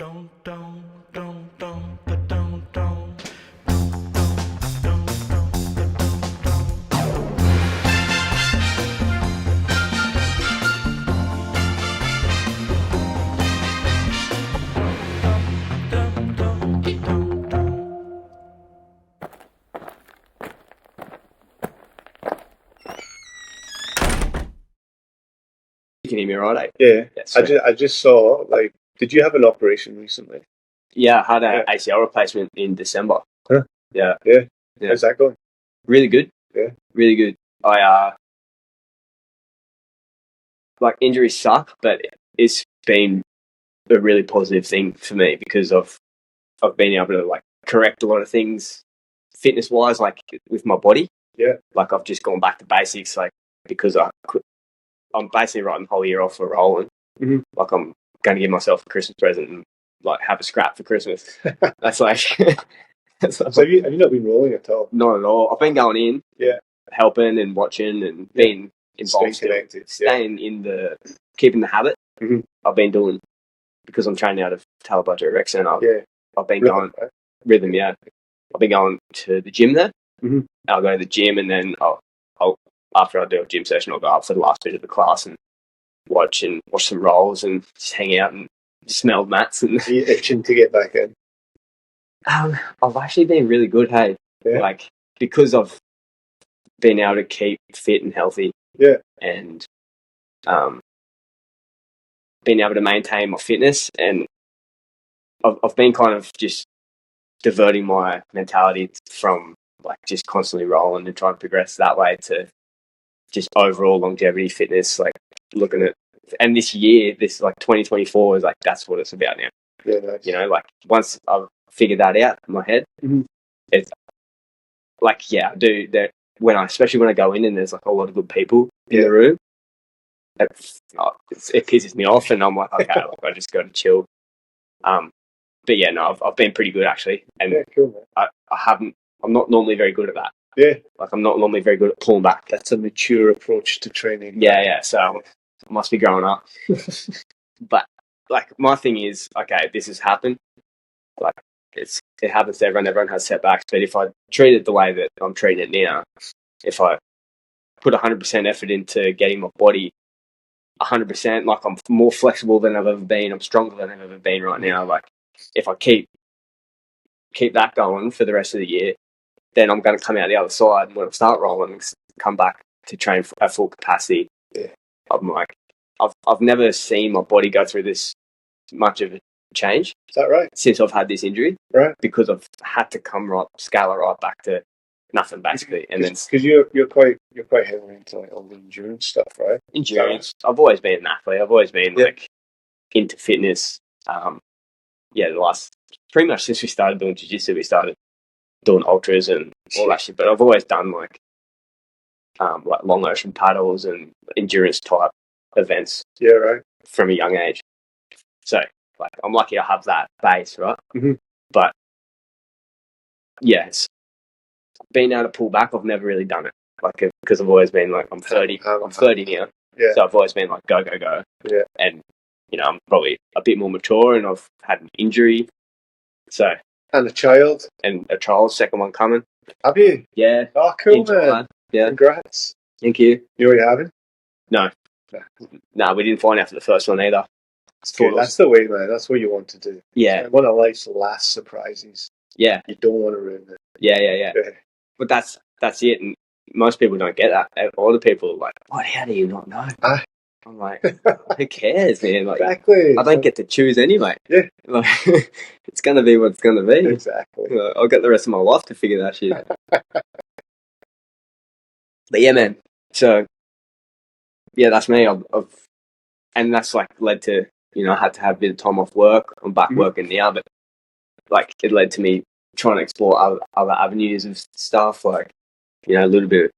You can hear me right, Yeah. Yes. I just saw, like, did you have an operation recently? Yeah, I had an ACL replacement in December. Huh? Yeah. Yeah. How's that going? Really good. Yeah. Really good. Like, injuries suck, but it's been a really positive thing for me because I've been able to, like, correct a lot of things fitness wise, like with my body. Yeah. Like, I've just gone back to basics, like, because I'm basically writing the whole year off for rolling. Mm-hmm. Like, I'm going to give myself a Christmas present and, like, have a scrap for Christmas. That's like. So have you not been rolling at all? Not at all. I've been going in, helping and watching and being involved, staying in keeping the habit. Mm-hmm. I've been doing, because I'm training out of Talabudget Rec Centre. Yeah. I've been Rhythm, going rhythm. Yeah, I've been going to the gym there. Mm-hmm. I'll go to the gym and then I'll after I do a gym session, I'll go up for the last bit of the class and watch some rolls and just hang out and smell mats. And are you itching to get back in? I've actually been really good, hey. Yeah. Like, because I've been able to keep fit and healthy. Yeah. And being able to maintain my fitness, and I've been kind of just diverting my mentality from, like, just constantly rolling and trying to progress that way to just overall longevity fitness, like looking at, and this year, this, like, 2024 is like, that's what it's about now. Yeah, nice. You know, like, once I've figured that out in my head, it's like, yeah, I do that especially when I go in and there's, like, a lot of good people in the room. It pisses me off, and I'm like, okay, look, I just got to chill. But yeah, no, I've been pretty good, actually, and cool, man. I'm not normally very good at that. Yeah, like, I'm not normally very good at pulling back. That's a mature approach to training. Yeah. So I must be growing up. But, like, my thing is, okay, this has happened. Like, it happens to everyone. Everyone has setbacks. But if I treat it the way that I'm treating it now, if I put 100% effort into getting my body 100%, like, I'm more flexible than I've ever been. I'm stronger than I've ever been right now. Like, if I keep that going for the rest of the year, then I'm going to come out the other side, and when I start rolling, come back to train at full capacity. Yeah. I'm like, I've never seen my body go through this much of a change. Is that right? Since I've had this injury, right? Because I've had to scale it right back to nothing, basically. And then because you're quite heavily into, like, all the endurance stuff, right? Endurance. I've always been an athlete. I've always been like into fitness. The last, pretty much since we started doing jiu-jitsu, we started doing ultras and all that shit. But I've always done like long ocean paddles and endurance type events. Yeah, right. From a young age. So, like, I'm lucky I have that base, right? Mm-hmm. But yeah, it's being able to pull back. I've never really done it, like, because I've always been like, I'm 30 now. Yeah. So I've always been like, go. Yeah. And, you know, I'm probably a bit more mature, and I've had an injury. So. And a child. And a child, second one coming. Have you? Yeah. Oh, cool, man. Yeah. Congrats. Thank you. You know what you're having? No. No, we didn't find out for the first one either. That's the way, man. That's what you want to do. Yeah. It's one of life's last surprises. Yeah. You don't want to ruin it. Yeah. But that's it, and most people don't get that. A lot of people are like, what? How do you not know? I'm like, who cares, man? Like, exactly. I don't get to choose anyway. Yeah. Like, it's going to be what it's going to be. Exactly. I'll get the rest of my life to figure that shit out. But yeah, man. So, yeah, that's me. And that's, like, led to, you know, I had to have a bit of time off work. I'm back working now, but, like, it led to me trying to explore other avenues of stuff, like, you know, a little bit of,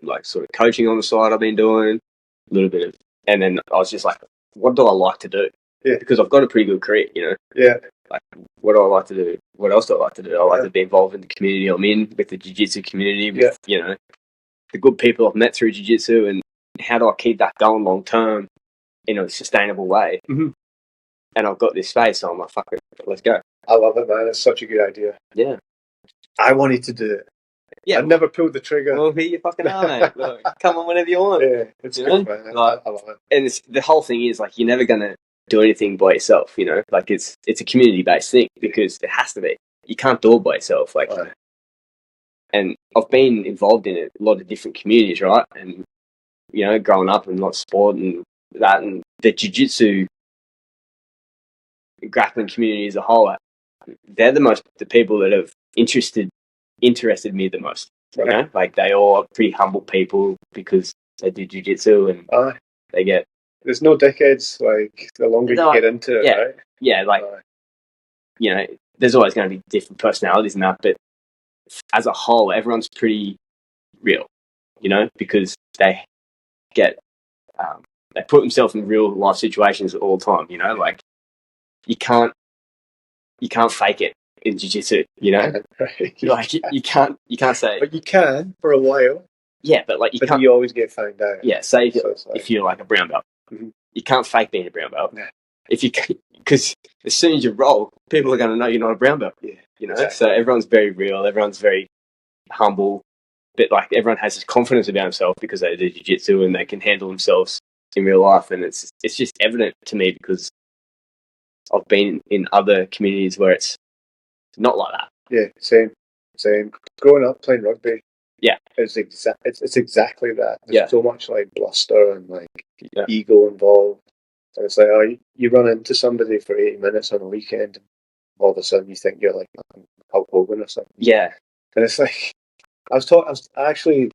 like, sort of coaching on the side I've been doing, a little bit of, and then I was just like, what do I like to do? Yeah. Because I've got a pretty good career, you know. Yeah. Like, what do I like to do? What else do I like to do? I like to be involved in the community I'm in, with the jiu-jitsu community, with, you know, the good people I've met through jiu-jitsu, and how do I keep that going long term in a sustainable way? Mm-hmm. and I've got this space, so I'm like, fuck it, let's go. I love it, man. It's such a good idea. Yeah. I wanted to do it. Yeah. I've never pulled the trigger. Well, here you fucking are, mate. Look, come on whenever you want. Yeah, it's good, man. Like, I love it. And the whole thing is, like, you're never going to do anything by yourself, you know? Like, it's a community-based thing because it has to be. You can't do it by yourself. Like, Right. And I've been involved in a lot of different communities, right? And, you know, growing up in like sport and that, and the jiu-jitsu grappling community as a whole, they're the people that have interested me the most. Right. You know, like they all are pretty humble people because they do jiu-jitsu and they get. There's no dickheads. Like the longer you get into it, right? Yeah, like you know, there's always going to be different personalities and that, but as a whole, everyone's pretty real. You know, because they get they put themselves in real life situations all the time. You know, like you can't fake it in jiu-jitsu, you know? Right. Like you can't say. But you can for a while. Yeah, but like you can't. You always get found out. Yeah, say if you're like a brown belt, you can't fake being a brown belt. Nah. If you, because as soon as you roll, people are going to know you're not a brown belt. Yeah, you know. exactly. So everyone's very real. Everyone's very humble, but like everyone has this confidence about themselves because they do jiu-jitsu and they can handle themselves in real life, and it's just evident to me because I've been in other communities where it's not like that. Yeah, same. Growing up playing rugby, yeah, it's exactly that. There's so much like bluster and like ego involved, and it's like you run into somebody for 80 minutes on a weekend, and all of a sudden you think you're like Hulk Hogan or something. Yeah, and it's like I was actually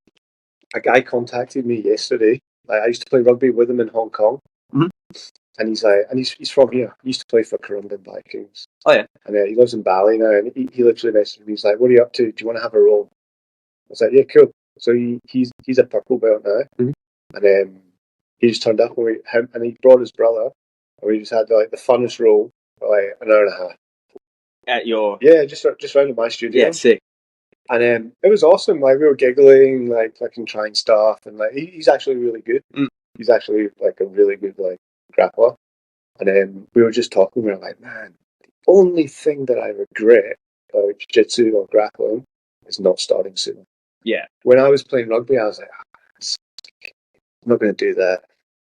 a guy contacted me yesterday. Like, I used to play rugby with him in Hong Kong. And he's like, he's from here. He used to play for Corumban Vikings. Oh yeah. And he lives in Bali now. And he literally messaged me. He's like, "What are you up to? Do you want to have a roll?" I was like, "Yeah, cool." So he's a purple belt now. And he just turned up with him, and he brought his brother. And we just had like the funnest roll for like an hour and a half. At your just around my studio. Yeah, sick. And it was awesome. Like we were giggling, like fucking trying stuff, and like he's actually really good. He's actually like a really good like grappler. And then we were just talking. We were like, "Man, the only thing that I regret about jiu-jitsu or grappling is not starting sooner." Yeah. When I was playing rugby, I was like, "I'm not going to do that."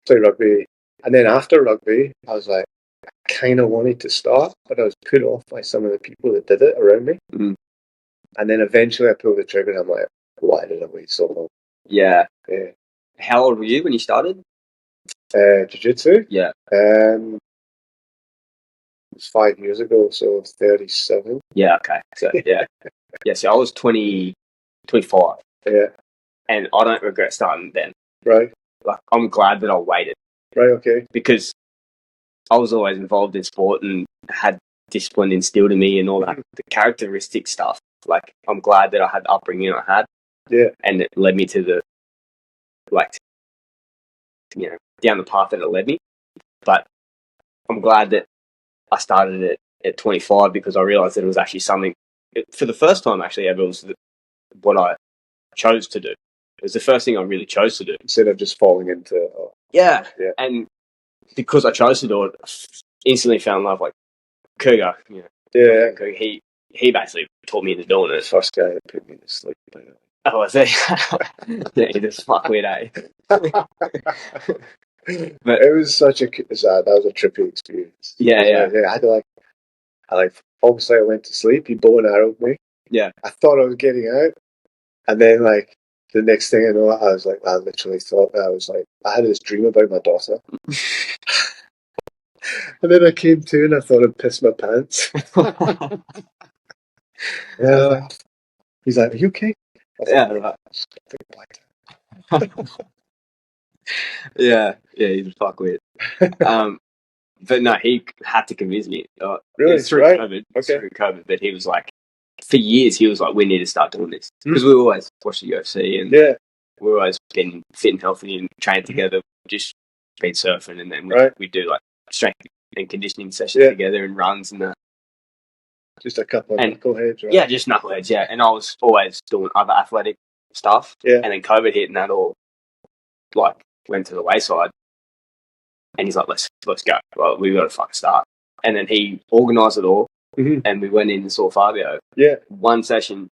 Play rugby, and then after rugby, I was like, I kind of wanted to start, but I was put off by some of the people that did it around me. And then eventually I pulled the trigger and I'm like, why did I wait so long? Yeah. How old were you when you started? Jiu-jitsu? Yeah. It was 5 years ago, so 37. Yeah, okay. So, yeah. So I was 25. Yeah. And I don't regret starting then. Right. Like, I'm glad that I waited. Right, okay. Because I was always involved in sport and had discipline instilled in me and all that, the characteristic stuff. Like, I'm glad that I had the upbringing I had. Yeah. And it led me to the, like, you know, down the path that it led me. But I'm glad that I started it at 25 because I realised that it was actually something, for the first time actually ever, it was what I chose to do. It was the first thing I really chose to do. Instead of just falling into... Yeah. And because I chose to do it, I instantly fell in love, like, Cougar, you know. Yeah. Cougar, he basically taught me into doing it. First guy that put me to sleep. Oh, was he? Yeah, he just fuck weird, eh? But it was such that was a trippy experience. Yeah. I obviously I went to sleep. He bow and arrowed me. Yeah. I thought I was getting out, and then like the next thing I know, I was like, I literally thought I had this dream about my daughter, and then I came to and I thought I'd pissed my pants. Yeah. He's like, "Are you okay?" Yeah, right. yeah, he's a fuck weird. But no, he had to convince me. Really? It's through COVID. Okay. Through COVID, but he was like, for years, he was like, we need to start doing this because we always watched the UFC and we were always been fit and healthy and trained together. Just been surfing and then we do like strength and conditioning sessions together and runs and that. Just a couple of knuckleheads, right? Yeah, just knuckleheads, yeah. And I was always doing other athletic stuff. Yeah. And then COVID hit and that all like went to the wayside. And he's like, let's go. Well, we got to fucking start. And then he organised it all, Mm-hmm. and we went in and saw Fabio. Yeah. One session,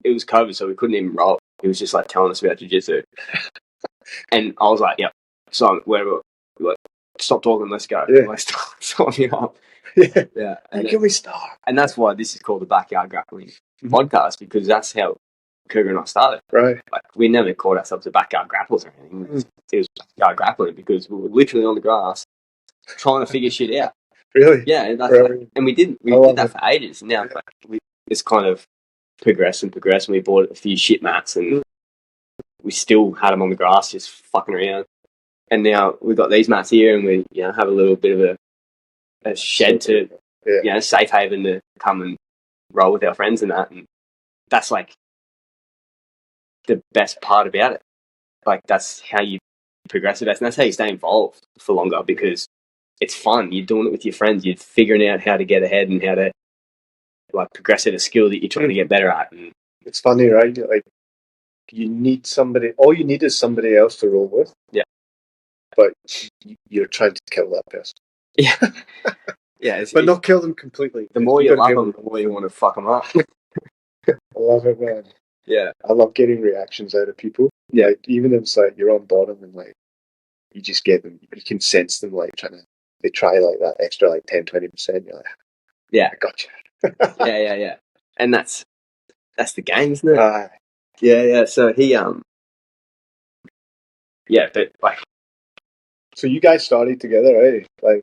it was COVID, so we couldn't even roll. He was just like telling us about jiu-jitsu. And I was like, yeah, so whatever. Like, stop talking, let's go. Yeah. Let's start me up. Yeah. Yeah. And can we start? And that's why this is called the Backyard Grappling Podcast, because that's how Cougar and I started. Right. Like, we never called ourselves the Backyard Grapplers or anything. It was Backyard Grappling because we were literally on the grass trying to figure shit out. Really? Yeah, and, Right. and we did that for ages. Now like, it's kind of progressed and progressed, and we bought a few shit mats, and we still had them on the grass just fucking around. And now we've got these mats here, and we have a little bit of a shed to safe haven to come and roll with our friends and that. And that's like the best part about it. Like, that's how you progress it, and that's how you stay involved for longer, because it's fun. You're doing it with your friends. You're figuring out how to get ahead and how to like progress at a skill that you're trying to get better at. And it's funny, right? Like, you need somebody. All you need is somebody else to roll with. Yeah. But you're trying to kill that person. Yeah. Yeah. But not kill them completely. The more you love them, the more you want to fuck them up. I love it, man. Yeah. I love getting reactions out of people. Yeah. Like, even if it's like you're on bottom and like you just get them, you can sense them like they try like that extra like 10-20%. You're like, yeah, I got you. yeah. And that's the game, isn't it? Yeah. So he but like, so you guys started together, eh? Like,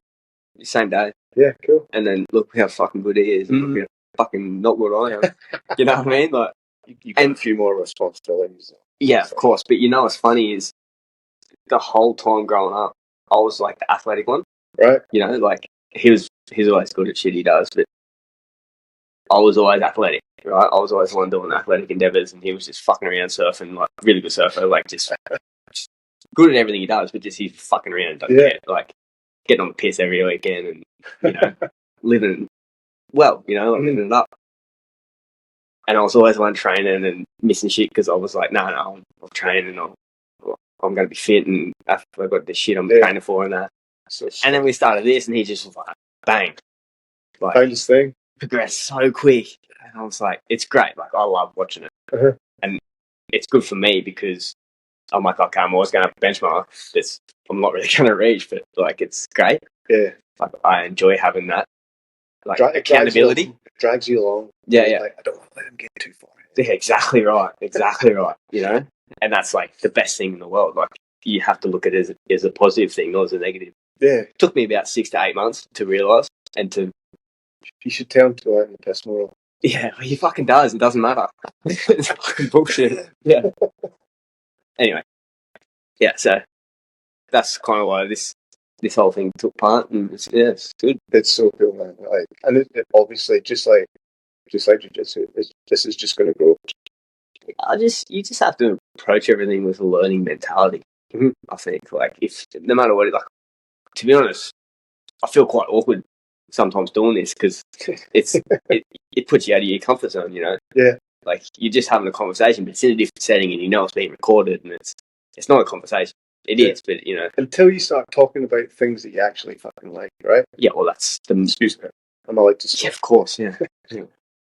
same day. Yeah, cool. And then look how fucking good he is, and look how fucking not good I am. You know what I mean? Like, you got a few more responsibilities. Yeah, of course. But you know what's funny is the whole time growing up, I was like the athletic one. Right. You know, like he's always good at shit he does, but I was always athletic, right? I was always the one doing athletic endeavours, and he was just fucking around surfing, like really good surfer, like just good at everything he does, but just he's fucking around, don't care, like getting on the piss every weekend, and you know, living well, you know, like living it up. And I was always one training and missing shit because I was like, no, I'll train and I'm going to be fit, and I've got this shit I'm training for and that. And then we started this, and he just was like, bang, like found his thing, progressed so quick. And I was like, it's great. Like, I love watching it, and it's good for me because I'm like, okay, I'm always going to have a benchmark. I'm not really going to reach, but like, it's great. Yeah, like I enjoy having that, like accountability. Drags you along. Yeah. Like, I don't want to let him get too far. Yeah, exactly right. You know, and that's like the best thing in the world. Like, you have to look at it as a positive thing, not as a negative. Yeah, it took me about 6 to 8 months to realise, and to. You should tell him to go out in the piss more. Yeah, he fucking does. It doesn't matter. It's fucking bullshit. Yeah. Anyway, yeah. So that's kind of why this whole thing took part, and it's good. It's so cool, man. Like, and it obviously just like jiu-jitsu, this is just going to grow. You just have to approach everything with a learning mentality. I think, like, if no matter what, like, to be honest, I feel quite awkward sometimes doing this because it puts you out of your comfort zone, you know. Yeah. Like, you're just having a conversation, but it's in a different setting, and you know it's being recorded, and it's not a conversation. It is, but you know, until you start talking about things that you actually fucking like, right? Yeah, well, that's the excuse me. I'm allowed to say. Yeah, of course, yeah.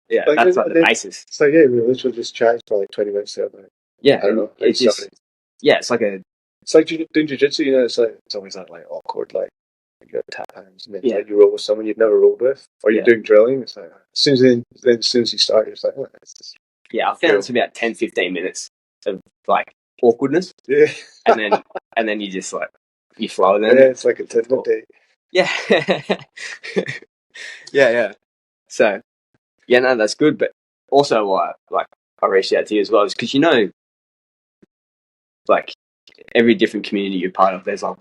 Yeah, like, that's like the basis. It's like, yeah, we literally just chatted for like 20 minutes there. Like, yeah, I don't know. It's just, it's like doing jiu-jitsu, you know, it's always that like awkward, like you got tap hands and then like, you roll with someone you've never rolled with, or you're doing drilling. It's like, as soon as you start, you're just like, it's just, I found it's about 10-15 minutes of like awkwardness. Yeah. and then you just like, you flow then. Yeah, it's like a Tinder date. Yeah. Yeah. So, yeah, no, that's good. But also why, like, I reached out to you as well is because, you know, like, every different community you're part of, there's like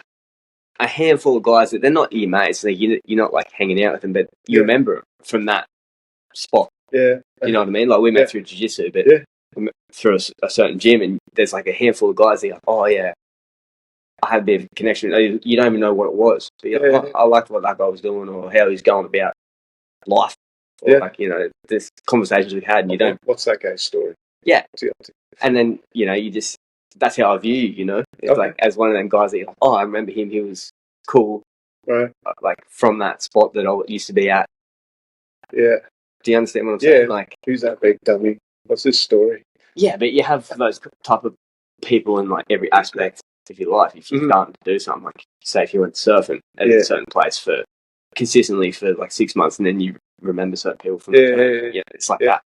a handful of guys that they're not your mates. Like, you're not like hanging out with them, but you remember from that spot. Yeah. You know what I mean? Like, we met through jiu-jitsu, but we met through a certain gym, and there's like a handful of guys that are like, oh, yeah, I had a bit of a connection. You don't even know what it was. But you're like, I liked what that guy was doing, or how he's going about life. Or like, you know, there's conversations we've had, and you don't. What's that guy's story? Yeah. And then, you know, that's how I view you, you know? It's like, as one of them guys that you're like, oh, I remember him, he was cool. Right. like from that spot that I used to be at. Yeah. Do you understand what I'm saying? Like, who's that big dummy? What's his story? yeah, but you have those type of people in like every aspect of your life. If you're starting to do something, like say if you went surfing at a certain place for consistently for like 6 months, and then you remember certain people from it's like that.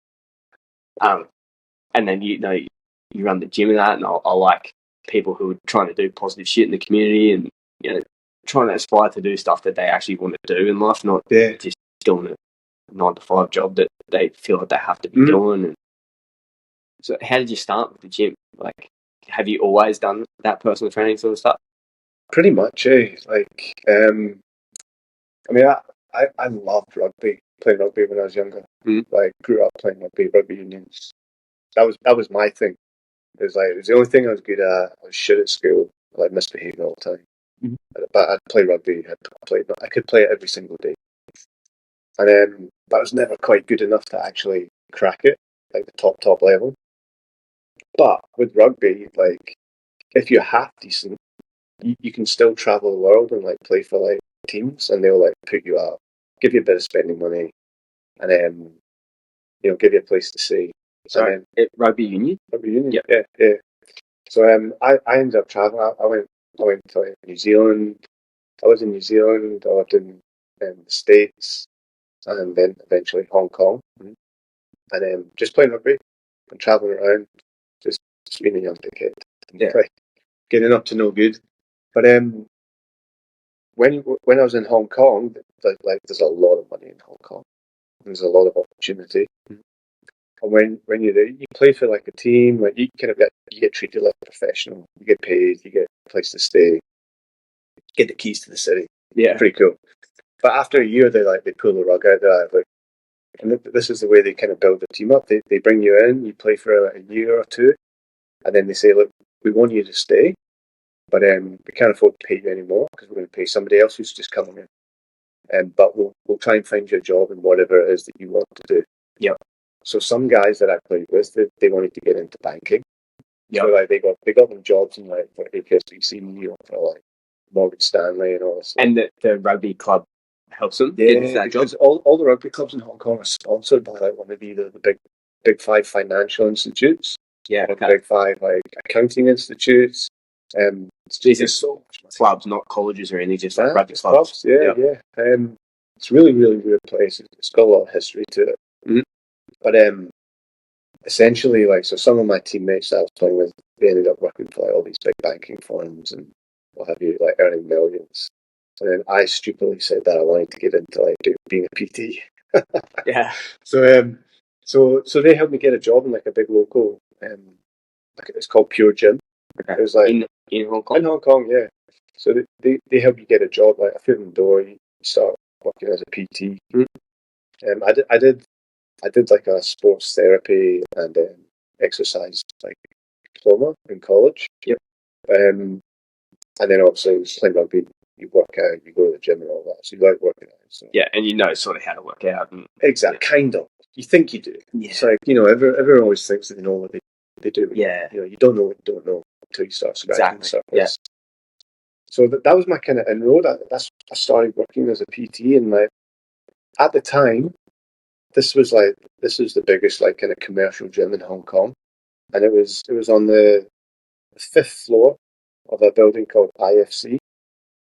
And then you run the gym and that, and I like people who are trying to do positive shit in the community, and trying to aspire to do stuff that they actually want to do in life, not just doing a 9 to 5 job that they feel like they have to be doing. And so, how did you start with the gym? Like, have you always done that personal training sort of stuff? Pretty much, Like, I mean, I loved rugby, playing rugby when I was younger. Like, grew up playing rugby unions. That was my thing. It was the only thing I was good at. I was shit at school. I like misbehaving all the time. But I'd play rugby. I could play it every single day. And then, but I was never quite good enough to actually crack it, like the top level. But with rugby, like, if you're half decent, you can still travel the world and like play for like teams, and they'll like put you up, give you a bit of spending money, and then give you a place to stay. So rugby union. Rugby union. Yeah. So I ended up traveling. I went to like, New Zealand. I was in New Zealand. I lived in the States, and then eventually Hong Kong, and then just playing rugby and traveling around, just being a young kid. Like, getting up to no good. But when I was in Hong Kong, like there's a lot of money in Hong Kong. There's a lot of opportunity. And when you're there, you play for like a team. Like you get treated like a professional. You get paid. You get a place to stay. Get the keys to the city. Yeah, pretty cool. But after a year, they pull the rug out. They're like, and this is the way they kind of build the team up. They bring you in. You play for a year or two, and then they say, look, we want you to stay, but we can't afford to pay you anymore because we're going to pay somebody else who's just coming in. But we'll try and find you a job in whatever it is that you want to do. Yep. So some guys that I played with, they wanted to get into banking. Yep. So like they got them jobs in like for HSBC, for like Morgan Stanley and all this. And the rugby club helps them get into that job. Because all the rugby clubs in Hong Kong are sponsored by like one of the big five financial institutes. Yeah, okay. Big five like accounting institutes. These are so clubs, not colleges or anything, just like rugby clubs. Yeah. It's a really, really weird place. It's got a lot of history to it. But essentially, like, so some of my teammates that I was playing with, they ended up working for like all these big banking firms and what have you, like earning millions. And then I stupidly said that I wanted to get into like being a PT. Yeah. So so they helped me get a job in like a big local, like it's called Pure Gym. Okay. It was like in Hong Kong. In Hong Kong, yeah. So they help you get a job, like a foot in the door. You start working as a PT. I did like a sports therapy and exercise like diploma in college. Yep. And then obviously playing rugby, you work out, you go to the gym and all that. So you like working out. So. Yeah, and you know sort of how to work out. Exactly, kind of. You think you do. Yeah. It's like, everyone always thinks that they know what they do. Yeah. You don't know what you don't know until you start scratching the surface. Yeah. So that was my kind of inroad. I started working as a PT, and like at the time, this was the biggest like kind of commercial gym in Hong Kong, and it was on the 5th floor of a building called IFC,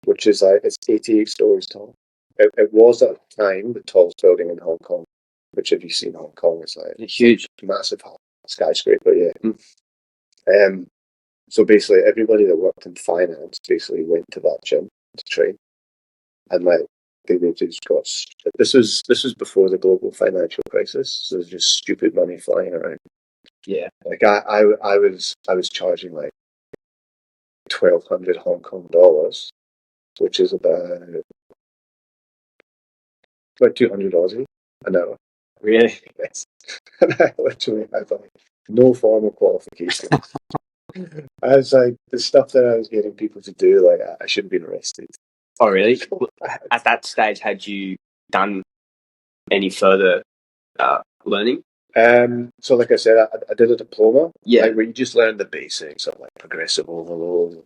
which is like it's 88 stories tall. It was at the time the tallest building in Hong Kong, which if you've seen Hong Kong, it's like it's huge, massive skyscraper. Yeah. So basically, everybody that worked in finance basically went to that gym to train, and like they just got. This was before the global financial crisis, so there's just stupid money flying around. Yeah, like I was charging like 1,200 Hong Kong dollars, which is about 200 Aussie an hour. Really? Yes. And I literally had like no formal qualification. I was like, the stuff that I was getting people to do, like, I should have been arrested. Oh, really? At that stage, had you done any further learning? So like I said, I did a diploma. Yeah. Like, where you just learn the basics of like progressive overload,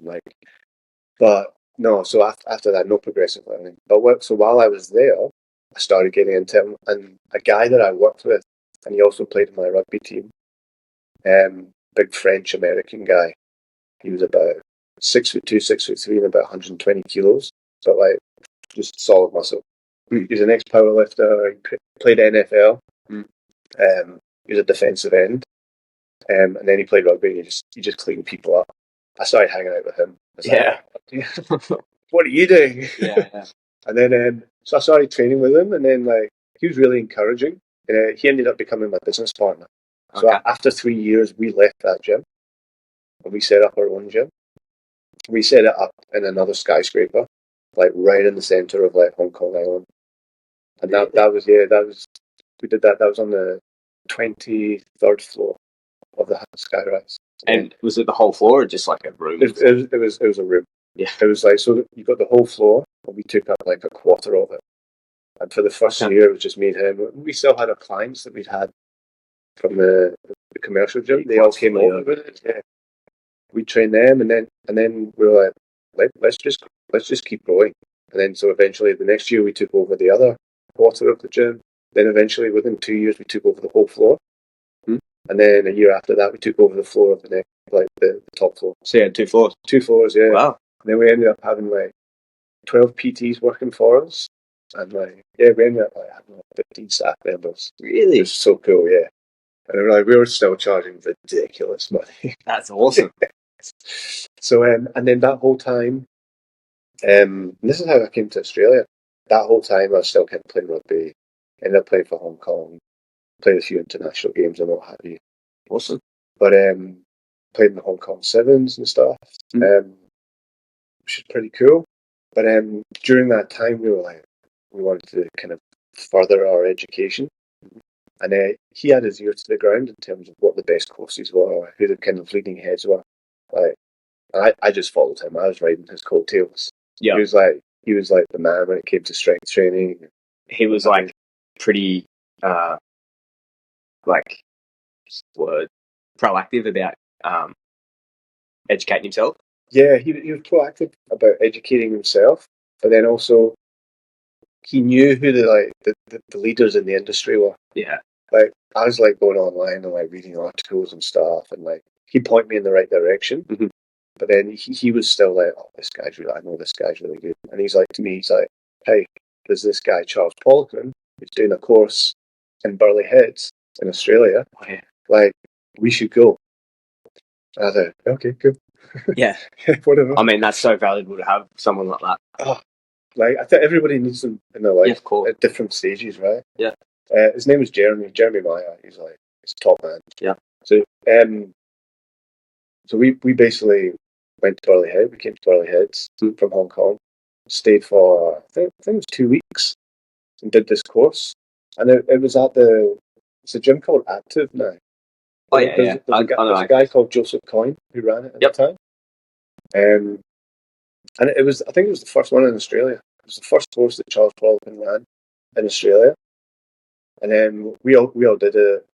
but No, so after that, no progressive learning. So while I was there, I started getting into it, and a guy that I worked with, and he also played in my rugby team, big French American guy. He was about 6'2", 6'3", and about 120 kilos, but like just solid muscle. He's an ex-powerlifter. He played NFL. He was a defensive end, and then he played rugby. And he just cleaned people up. I started hanging out with him. Like, what are you doing? Yeah. And then so I started training with him, and then like he was really encouraging. He ended up becoming my business partner. So after 3 years, we left that gym and we set up our own gym. We set it up in another skyscraper, like right in the center of like Hong Kong Island. And that was we did that. That was on the 23rd floor of the skyrise. And was it the whole floor or just like a room? It was a room. Yeah. It was like, so you got the whole floor, and we took up like a quarter of it. And for the first year, it was just me and him. We still had our clients that we'd had from the commercial gym. They all came over with it. Yeah. We trained them, and then we were like, let's just keep growing. And then so eventually the next year we took over the other quarter of the gym. Then eventually within 2 years we took over the whole floor. And then a year after that we took over the floor of the next, like the top floor. So you had 2 floors? 2 floors, yeah. Wow. And then we ended up having like 12 PTs working for us. And like, yeah, we ended up like having like 15 staff members. Really? It was so cool, yeah. And we were still charging ridiculous money. That's awesome. So, and then that whole time, and this is how I came to Australia. That whole time I was still kept playing rugby. Ended up playing for Hong Kong. Played a few international games and what have you. Awesome. But played in the Hong Kong Sevens and stuff, which is pretty cool. But during that time, we wanted to kind of further our education. And he had his ear to the ground in terms of what the best courses were, who the kind of leading heads were. Like, and I just followed him. I was riding his coattails. Yeah. He was like the man when it came to strength training. He was like pretty proactive about educating himself. Yeah, he was proactive about educating himself, but then also he knew who the leaders in the industry were. Yeah. Like I was like going online and like reading articles and stuff, and like he'd point me in the right direction. Mm-hmm. But then he was still like, oh, I know this guy's really good. And he's like to me, he's like, hey, there's this guy Charles Poliquin who's doing a course in Burleigh Heads in Australia. Oh, yeah. Like, we should go. And I thought, okay, cool. Yeah. Whatever. I mean, that's so valuable to have someone like that. Oh, like, I think everybody needs them in their life at different stages, right? Yeah. His name was Jeremy Maya. He's a top man. Yeah. So, so we basically went to Burleigh Head. We came to Burleigh Heads from Hong Kong. Stayed for, I think it was 2 weeks and did this course. And it was it's a gym called Active now. Oh, yeah, yeah. There's a guy called Joseph Coyne who ran it at the time. And I think it was the first one in Australia. It was the first course that Charles Poliquin ran in Australia. And then we all did it.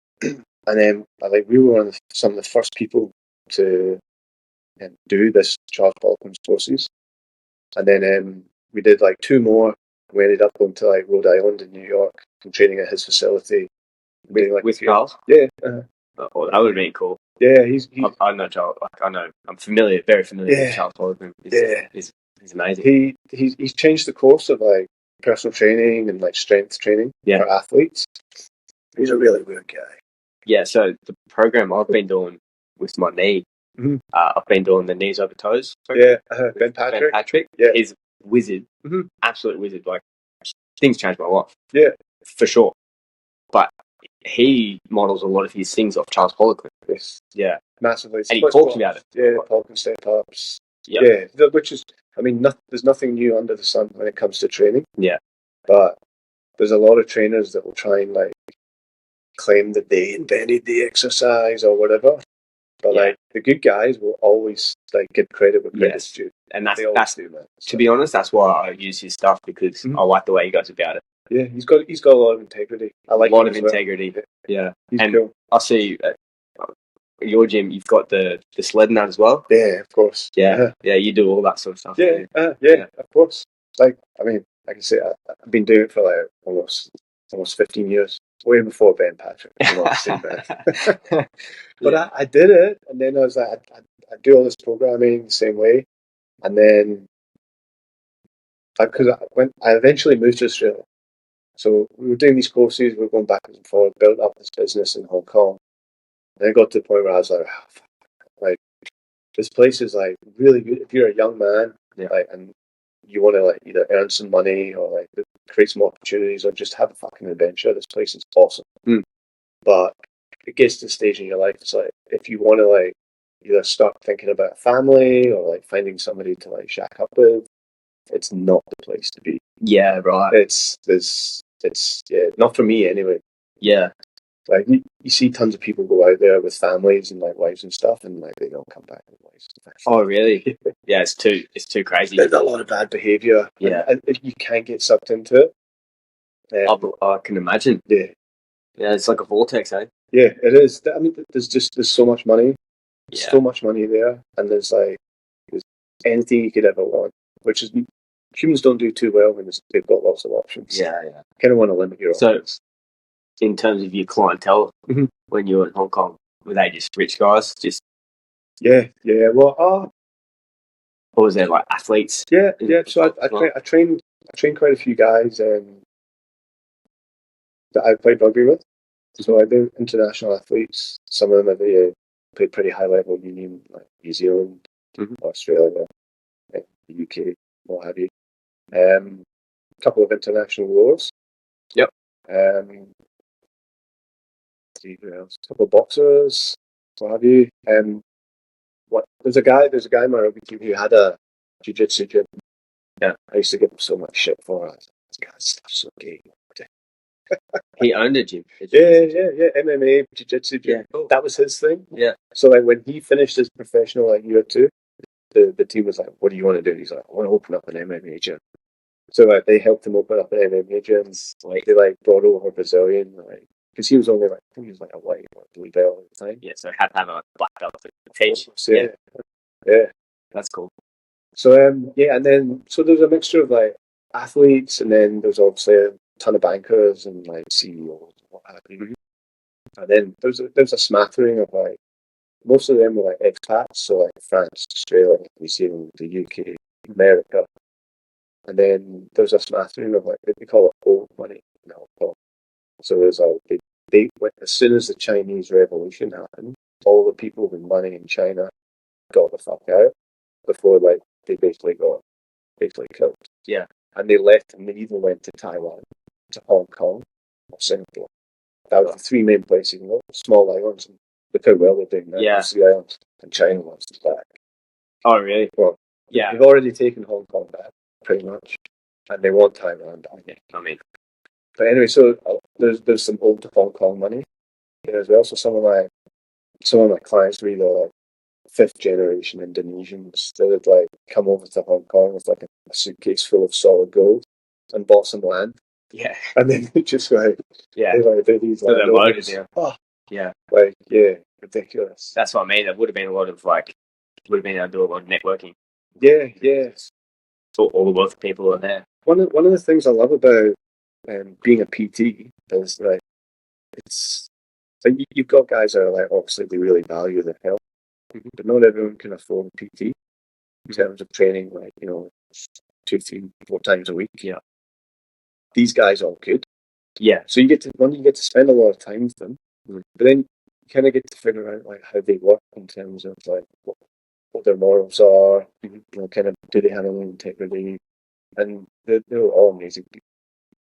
And then we were some of the first people to do this Charles Poliquin's courses. And then we did like 2 more. We ended up going to like Rhode Island in New York and training at his facility. With Charles? Yeah. Oh, that would have been cool. Yeah, I know Charles. I'm very familiar with Charles Poliquin. He's amazing. He's changed the course of like personal training and like strength training for athletes. He's a really good guy. Yeah, so the program I've been doing with my knee, I've been doing the knees over toes program. Yeah, Ben Patrick. Yeah, he's a wizard, absolute wizard. Like, things changed my life. Yeah, for sure. But he models a lot of his things off Charles Poliquin. Yes. Yeah, massively. And he talks about it. Yeah, Poliquin step ups. Yep. Yeah, which is, I mean, there's nothing new under the sun when it comes to training. Yeah, but there's a lot of trainers that will try and like claim that they invented the exercise or whatever. But like the good guys will always like give credit where credit's due. And that's do, man. So. To be honest, that's why I use his stuff, because I like the way he goes about it. Yeah, he's got a lot of integrity. I like a lot of integrity. Yeah, he's and cool. I see your gym, you've got the sled and that as well. Yeah, of course. Yeah, you do all that sort of stuff. Yeah, of course. Like, I mean, I can say I've been doing it for like almost 15 years, way before Ben Patrick. You know, but I did it, and then I was like, I do all this programming the same way, and then because I eventually moved to Australia, so we were doing these courses, we were going backwards and forwards, built up this business in Hong Kong, and then it got to the point where I was like, oh, fuck, like this place is like really good if you're a young man, like, and you want to like either earn some money or like create some opportunities or just have a fucking adventure. This place is awesome. But it gets to the stage in your life, it's like if you want to like either start thinking about family or like finding somebody to like shack up with, it's not the place to be. Yeah, right. It's not for me anyway. Yeah. Like you see tons of people go out there with families and like wives and stuff, and like they don't come back with wives. Oh, really? Yeah, it's too crazy. There's a lot of bad behaviour. Yeah, and if you can't get sucked into it, I can imagine. Yeah, it's like a vortex, eh? Yeah, it is. I mean, there's so much money, so much money there, and there's anything you could ever want, which is humans don't do too well when they've got lots of options. Yeah. Kind of want to limit your options. In terms of your clientele, when you were in Hong Kong, were they just rich guys? Yeah. Well, or was there like athletes? Yeah. So I trained quite a few guys that I played rugby with. So I do international athletes. Some of them have played pretty high level union, like New Zealand, Australia, the UK, what have you. A couple of international rowers. Yep. Who else? A couple of boxers, what have you. There's a guy in my rugby team who had a jiu-jitsu gym. Yeah. I used to give him so much shit for it. This guy's stuff's so gay. He owned a gym. Yeah. MMA, jiu-jitsu gym. Yeah, cool. That was his thing. Yeah. So like when he finished his professional like year two, the team was like, "What do you want to do?" And he's like, "I want to open up an MMA gym." So like they helped him open up an MMA gym. Like they like brought over a Brazilian, like because he was only like I think he was like a white or blue belt at the time. Yeah, so had to have a black belt to teach. Yeah, that's cool. So and then so there's a mixture of like athletes, and then there's obviously a ton of bankers and like CEOs and what have you. And then there's a smattering of like most of them were like expats, so like France, Australia, New Zealand, the UK, America. And then there's a smattering of like they call it old money in Hong Kong. So there's they went as soon as the Chinese Revolution happened, all the people with money in China got the fuck out before like they basically got killed. Yeah. And they left and they either went to Taiwan, to Hong Kong, or Singapore. That was the three main places, small islands. And look how well they're doing now. Yeah. The islands, and China wants us back. Oh, really? Well, yeah. They've already taken Hong Kong back, pretty much, and they want Taiwan back. Yeah, I mean, but anyway, so there's some old Hong Kong money there as well. So some of my clients were either like fifth generation Indonesians that had like come over to Hong Kong with like a suitcase full of solid gold and bought some land. Yeah. And then just like they like did these so they're loaded, ridiculous. That's what I mean. There would have been a lot of able to do a lot of networking. Yeah. So all the wealthy people are there. One of the things I love about being a PT is like it's like you've got guys that are like obviously they really value their health, but not everyone can afford a PT in terms of training, like 2, 3, 4 times a week. Yeah, these guys all could. Yeah, so you get to spend a lot of time with them, but then you kind of get to figure out like how they work in terms of like what their morals are, kind of do they have any integrity, and they're all amazing people.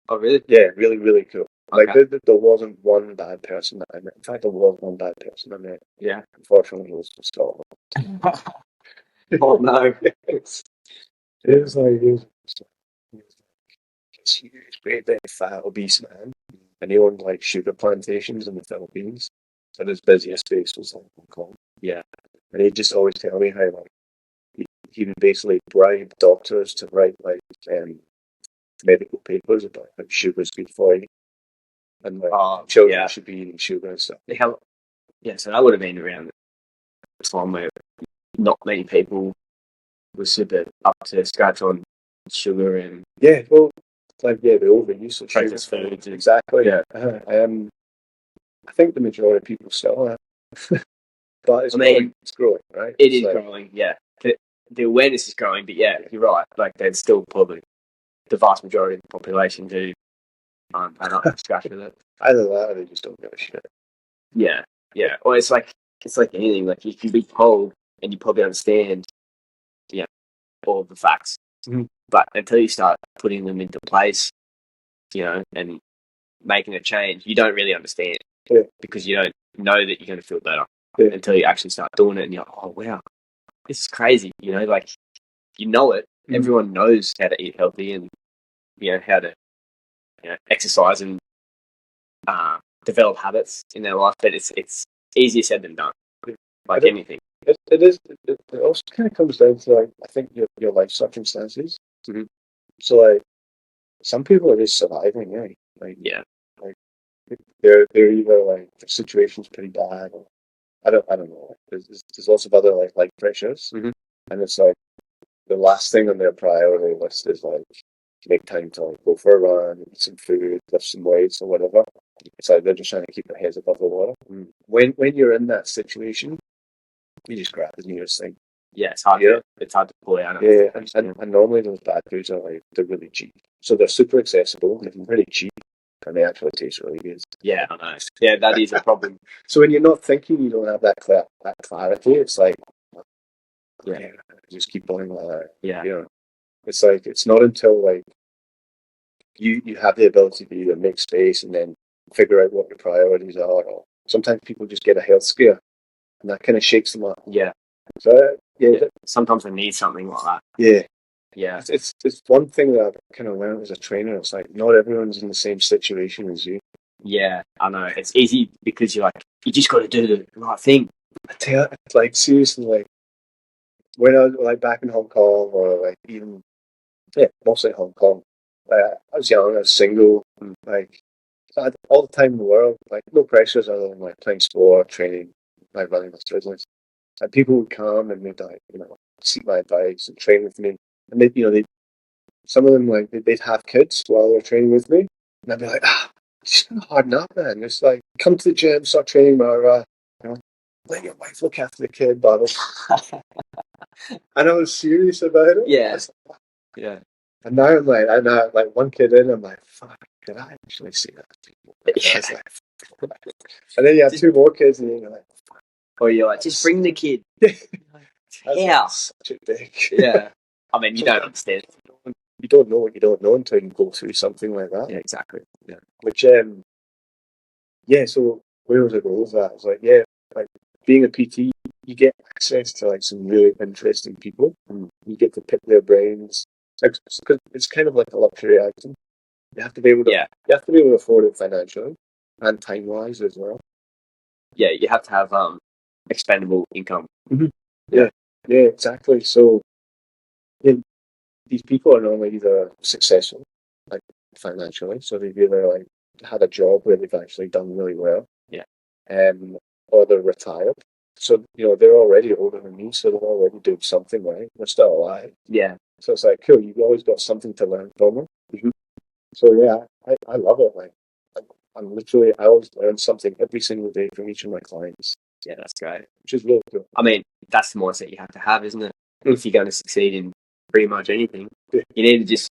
Oh, really? Yeah, really, really cool. Okay. Like there wasn't one bad person that I met. In fact, there was one bad person I met. Yeah. Unfortunately, it was from Scotland. Oh no! It was this huge, great big fat obese man, and he owned like sugar plantations in the Philippines. And his busiest base was like Hong Kong. Yeah. And he'd just always tell me how like he would basically bribe doctors to write like medical papers about how sugar's good for you. And like children should be eating sugar and stuff. Yeah, so that would have been around time where not many people were super up to scratch on sugar and the overuse of sugar. processed foods. Exactly. Yeah. I think the majority of people still are. But it's growing, right? It is growing, yeah. The awareness is growing, but yeah, you're right. Like, there's still probably the vast majority of the population who aren't up to scratch with it. Either that or they just don't give a shit. Yeah, yeah. Or it's like anything. Like, you can be told and you probably understand, all of the facts, but until you start putting them into place, and making a change, you don't really understand because you don't know that you're going to feel better until you actually start doing it, and you're like, oh wow, this is crazy. Like, it. Everyone knows how to eat healthy and how to exercise and develop habits in their life, but it's easier said than done. Like anything. It is. It also kind of comes down to, like, I think your life circumstances. Mm-hmm. So, like, some people are just surviving, right? Like, like they're either, like, the situation's pretty bad, or I don't know. There's lots of other life pressures, and it's like the last thing on their priority list is, like, make time to, like, go for a run, eat some food, lift some weights, or whatever. It's like they're just trying to keep their heads above the water. When you're in that situation, you just grab the nearest thing. Yeah, it's hard. It's hard to pull out. Yeah, and normally those bad foods are, like, they're really cheap, so they're super accessible. They're really cheap, and they actually taste really good. Yeah, I know. Yeah, that is a problem. So when you're not thinking, you don't have that clarity. It's like, just keep going like that. Yeah, it's like it's not until, like, you have the ability to either make space and then figure out what your priorities are, or sometimes people just get a health scare, and that kind of shakes them up. Yeah. So sometimes I need something like that. Yeah. Yeah. It's one thing that I've kind of learned as a trainer. It's like not everyone's in the same situation as you. Yeah, I know. It's easy because you just got to do the right thing. I tell you, like, seriously, like, when I was, like, back in Hong Kong, or, like, even mostly Hong Kong. I was young, I was single, and, like, I had all the time in the world, like, no pressures other than, like, playing sport, training, like, running my business. And people would come and they'd, like, seek my advice and train with me. And some of them, like, they'd have kids while they're training with me, and I'd be like, just gonna harden up, man. It's like, come to the gym, start training, let your wife look after the kid, bottle. And I was serious about it. Yeah. Yeah. And now I'm like one kid in, I'm like, fuck, did I actually see that? Yeah. And then you have two more kids, and you're like, or you're like, just bring the kid. Yeah. Such a dick. Yeah. I mean, you don't understand. You don't know what you don't know until you go through something like that. Yeah, exactly. Yeah. Which, so where was I going with that? It's like, like, being a PT, you get access to, like, some really interesting people, and you get to pick their brains. Because it's kind of like a luxury item. You have to be able to. Yeah. You have to be able to afford it financially and time wise as well. Yeah, you have to have expendable income. Mm-hmm. Yeah, exactly. So these people are normally either successful, like, financially, so they've either, like, had a job where they've actually done really well, or they're retired. So they're already older than me, so they're already doing something right. They're still alive. Yeah. So it's like, cool. You've always got something to learn from them. Mm-hmm. So I love it. Like, I always learn something every single day from each of my clients. Yeah, that's great. Which is really cool. I mean, that's the mindset you have to have, isn't it? If you're going to succeed in pretty much anything, you need to just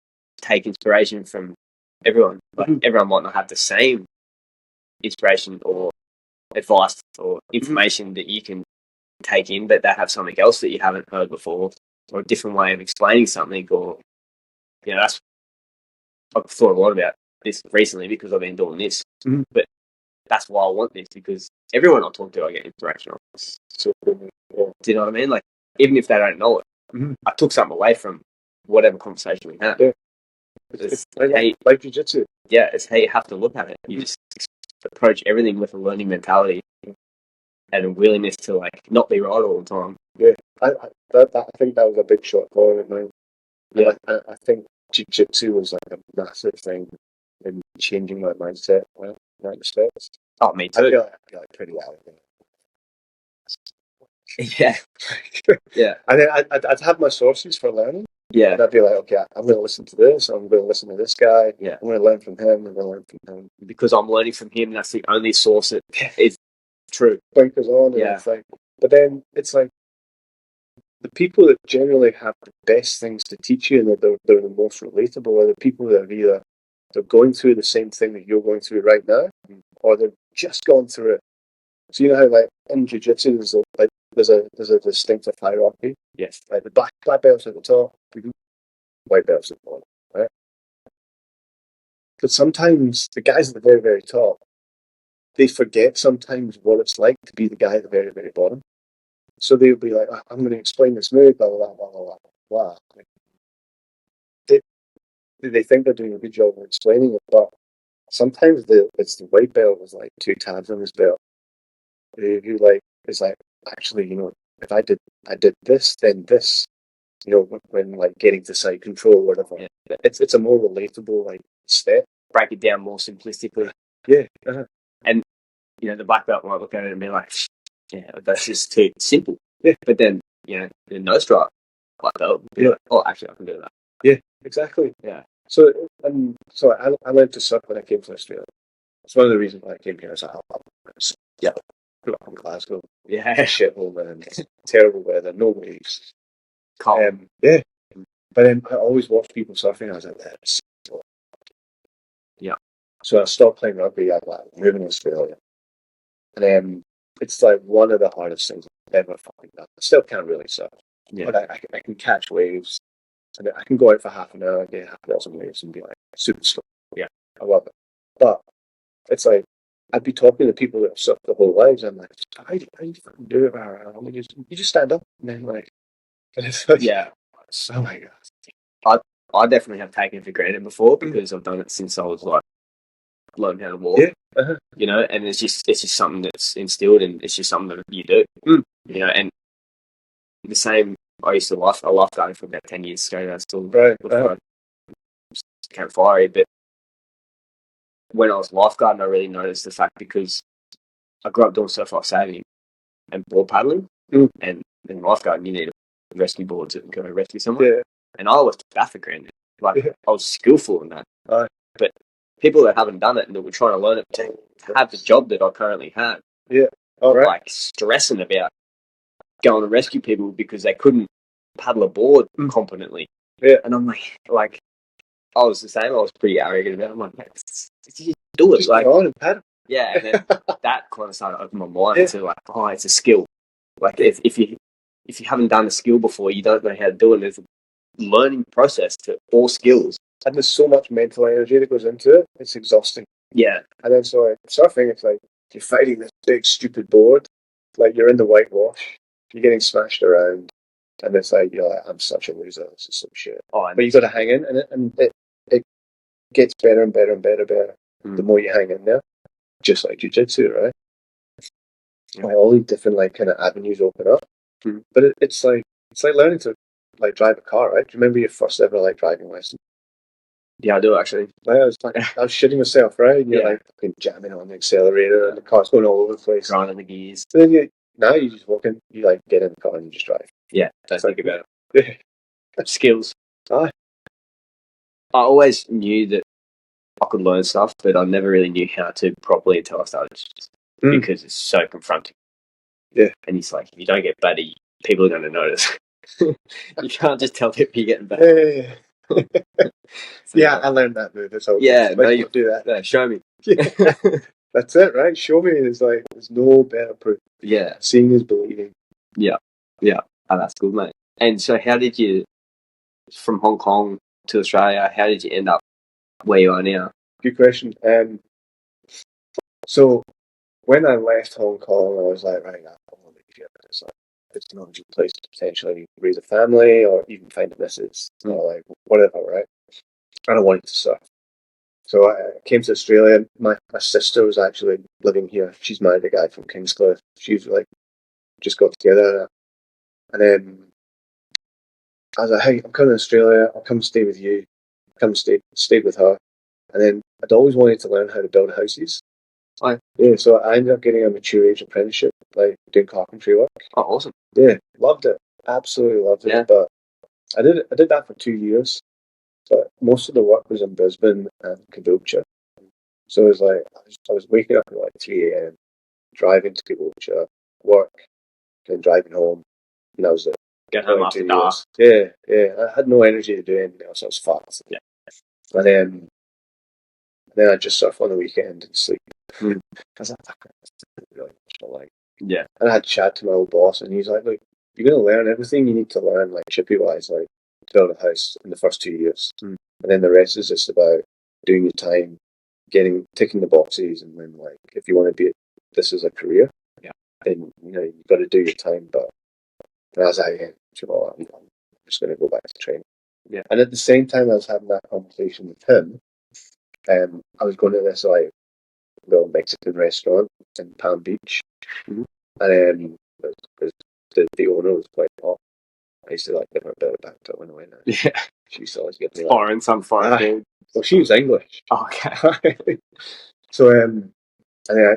take inspiration from everyone. Like, everyone might not have the same inspiration or advice or information that you can take in, but they have something else that you haven't heard before, or a different way of explaining something, or that's I've thought a lot about this recently because I've been doing this. But that's why I want this, because everyone I talk to, I get inspiration on. So, do you know what I mean? Like, even if they don't know it, I took something away from whatever conversation we had. Yeah. It's like Jiujitsu. Yeah, it's how you have to look at it. You just approach everything with a learning mentality and a willingness to, like, not be right all the time. Yeah, I think that was a big shortfall in mine. Yeah, I think Jiu-Jitsu was, like, a massive thing in changing my mindset. Well, in that respect. Oh, me too. I feel like pretty arrogant. Yeah. Yeah. And then I'd have my sources for learning. Yeah. And I'd be like, okay, I'm going to listen to this. I'm going to listen to this guy. Yeah. I'm going to learn from him. I'm going to learn from him. Because I'm learning from him, that's the only source that is true. Blinkers on and Yeah. everything. But then it's like the people that generally have the best things to teach you and they're the most relatable are the people that are either they're going through the same thing that you're going through right now, or they've just gone through it. So you know how like in jiu-jitsu there's a distinctive hierarchy. Yes. Like the black belts at the top, white belts at the bottom, right? But sometimes the guys at the very, very top, they forget sometimes what it's like to be the guy at the very, very bottom. So they'll be like, "Oh, I'm going to explain this move, blah, blah, blah, blah, blah, blah." They, they think they're doing a good job of explaining it, but sometimes it's the white belt with like 2 tabs on his belt who like is like, actually, if I did this, then this, when like getting to side control or whatever. Yeah. It's a more relatable like step. Break it down more simplistically. Yeah. And, the black belt might look at it and be like, yeah, that's just too simple. Yeah. But then, the no strike black belt, yeah. Like, oh, actually, I can do that. Yeah, exactly. Yeah. So I learned to surf when I came to Australia. It's one of the reasons why I came here. Is yeah, grew up in Glasgow. Yeah. Shithole, man. Terrible weather, no waves. Calm. Yeah. But then I always watched people surfing. I was like, that's so. Yeah. So I stopped playing rugby. I moving to Australia, and it's like one of the hardest things I've ever fucking done. I still can't really surf, but I can catch waves, and I can go out for half an hour, get half a dozen waves, and be like super slow. Yeah, I love it. But it's like I'd be talking to people that have surfed their whole lives. And I'm like, how do you fucking do it? You just stand up and then like, and it's like, yeah. Oh my god. I definitely have taken it for granted before because I've done it since I was like learning how to walk. Yeah. And it's just something that's instilled and it's just something that you do. And the same I used to lifeguarding for about 10 years straight. I still before I became fiery, but when I was lifeguarding I really noticed the fact because I grew up doing surf life saving and board paddling and in lifeguarding you need a rescue board to go rescue someone. Yeah. And I always took that for granted. Like I was skillful in that. But people that haven't done it and that were trying to learn it to have the job that I currently have. Yeah. Like stressing about going to rescue people because they couldn't paddle a board competently. Yeah. And I'm like I was the same. I was pretty arrogant about it. I'm like, just do it. Just like go on and paddle. Yeah, and then that kind of started to open my mind to like, oh, it's a skill. Like if you haven't done a skill before, you don't know how to do it. There's a learning process to all skills. And there's so much mental energy that goes into it. It's exhausting. Yeah. And then so surfing, it's like you're fighting this big stupid board. Like you're in the whitewash. You're getting smashed around. And it's like you're like, I'm such a loser. This is some shit. But you got to hang in, and it gets better and better and better the more you hang in there. Just like jiu-jitsu, right? Like all these different like kind of avenues open up. But it's like learning to like drive a car, right? Do you remember your first ever like driving lesson? Yeah, I do actually. I was shitting myself, right? And you're like fucking jamming on the accelerator, and the car's going all over the place, grinding the gears. So then now you just walk in, you like get in the car and you just drive. Yeah, don't think about it. Skills. I always knew that I could learn stuff, but I never really knew how to properly until I started because it's so confronting. Yeah. And it's like, if you don't get better, people are going to notice. You can't just tell people you're getting better. Yeah, I learned that move. That's all. Yeah, no, you do that. Yeah, show me. That's it, right? Show me is like, there's no better proof. Yeah. Seeing is believing. Yeah. Yeah. Oh, that's good, mate. And so how did you, from Hong Kong to Australia, how did you end up where you are now? Good question. So when I left Hong Kong, I was like, right, I want to leave here. It's not a good place to potentially raise a family or even find a missus or like whatever, right? And I wanted to surf. So I came to Australia. My sister was actually living here. She's married a guy from Kingscliff. She's like, just got together. And then I was like, hey, I'm coming to Australia. I'll come stay with you. Come stay with her. And then I'd always wanted to learn how to build houses. Oh, Yeah, so I ended up getting a mature age apprenticeship, like doing carpentry work. oh, awesome. Yeah, loved it. Absolutely loved it. Yeah. But I did that for 2 years. But most of the work was in Brisbane and Caboolture. So it was like I was waking up at like 3 a.m., driving to Caboolture, work, then driving home, and that was it. Get home Like after 2 years. dark. Yeah. I had no energy to do anything else. I was fucked. Yeah. And then I just surf on the weekend and sleep. Mm. Because I really much I like. Yeah. And I had a chat to my old boss, and he's like, "Look, you're going to learn everything you need to learn, like chippy wise, like to build a house in the first 2 years, and then the rest is just about doing your time, ticking the boxes, and then like if you want to be this as a career, then you've got to do your time." But and I was like, "Yeah, I'm just going to go back to training." Yeah. And at the same time, I was having that conversation with him. I was going to this like little Mexican restaurant in Palm Beach, and the owner was quite hot. I used to like give her a bit of back when I went there. Yeah. She used to always give me like Foreign, some foreign food. well, she was English. Oh, okay. So and then I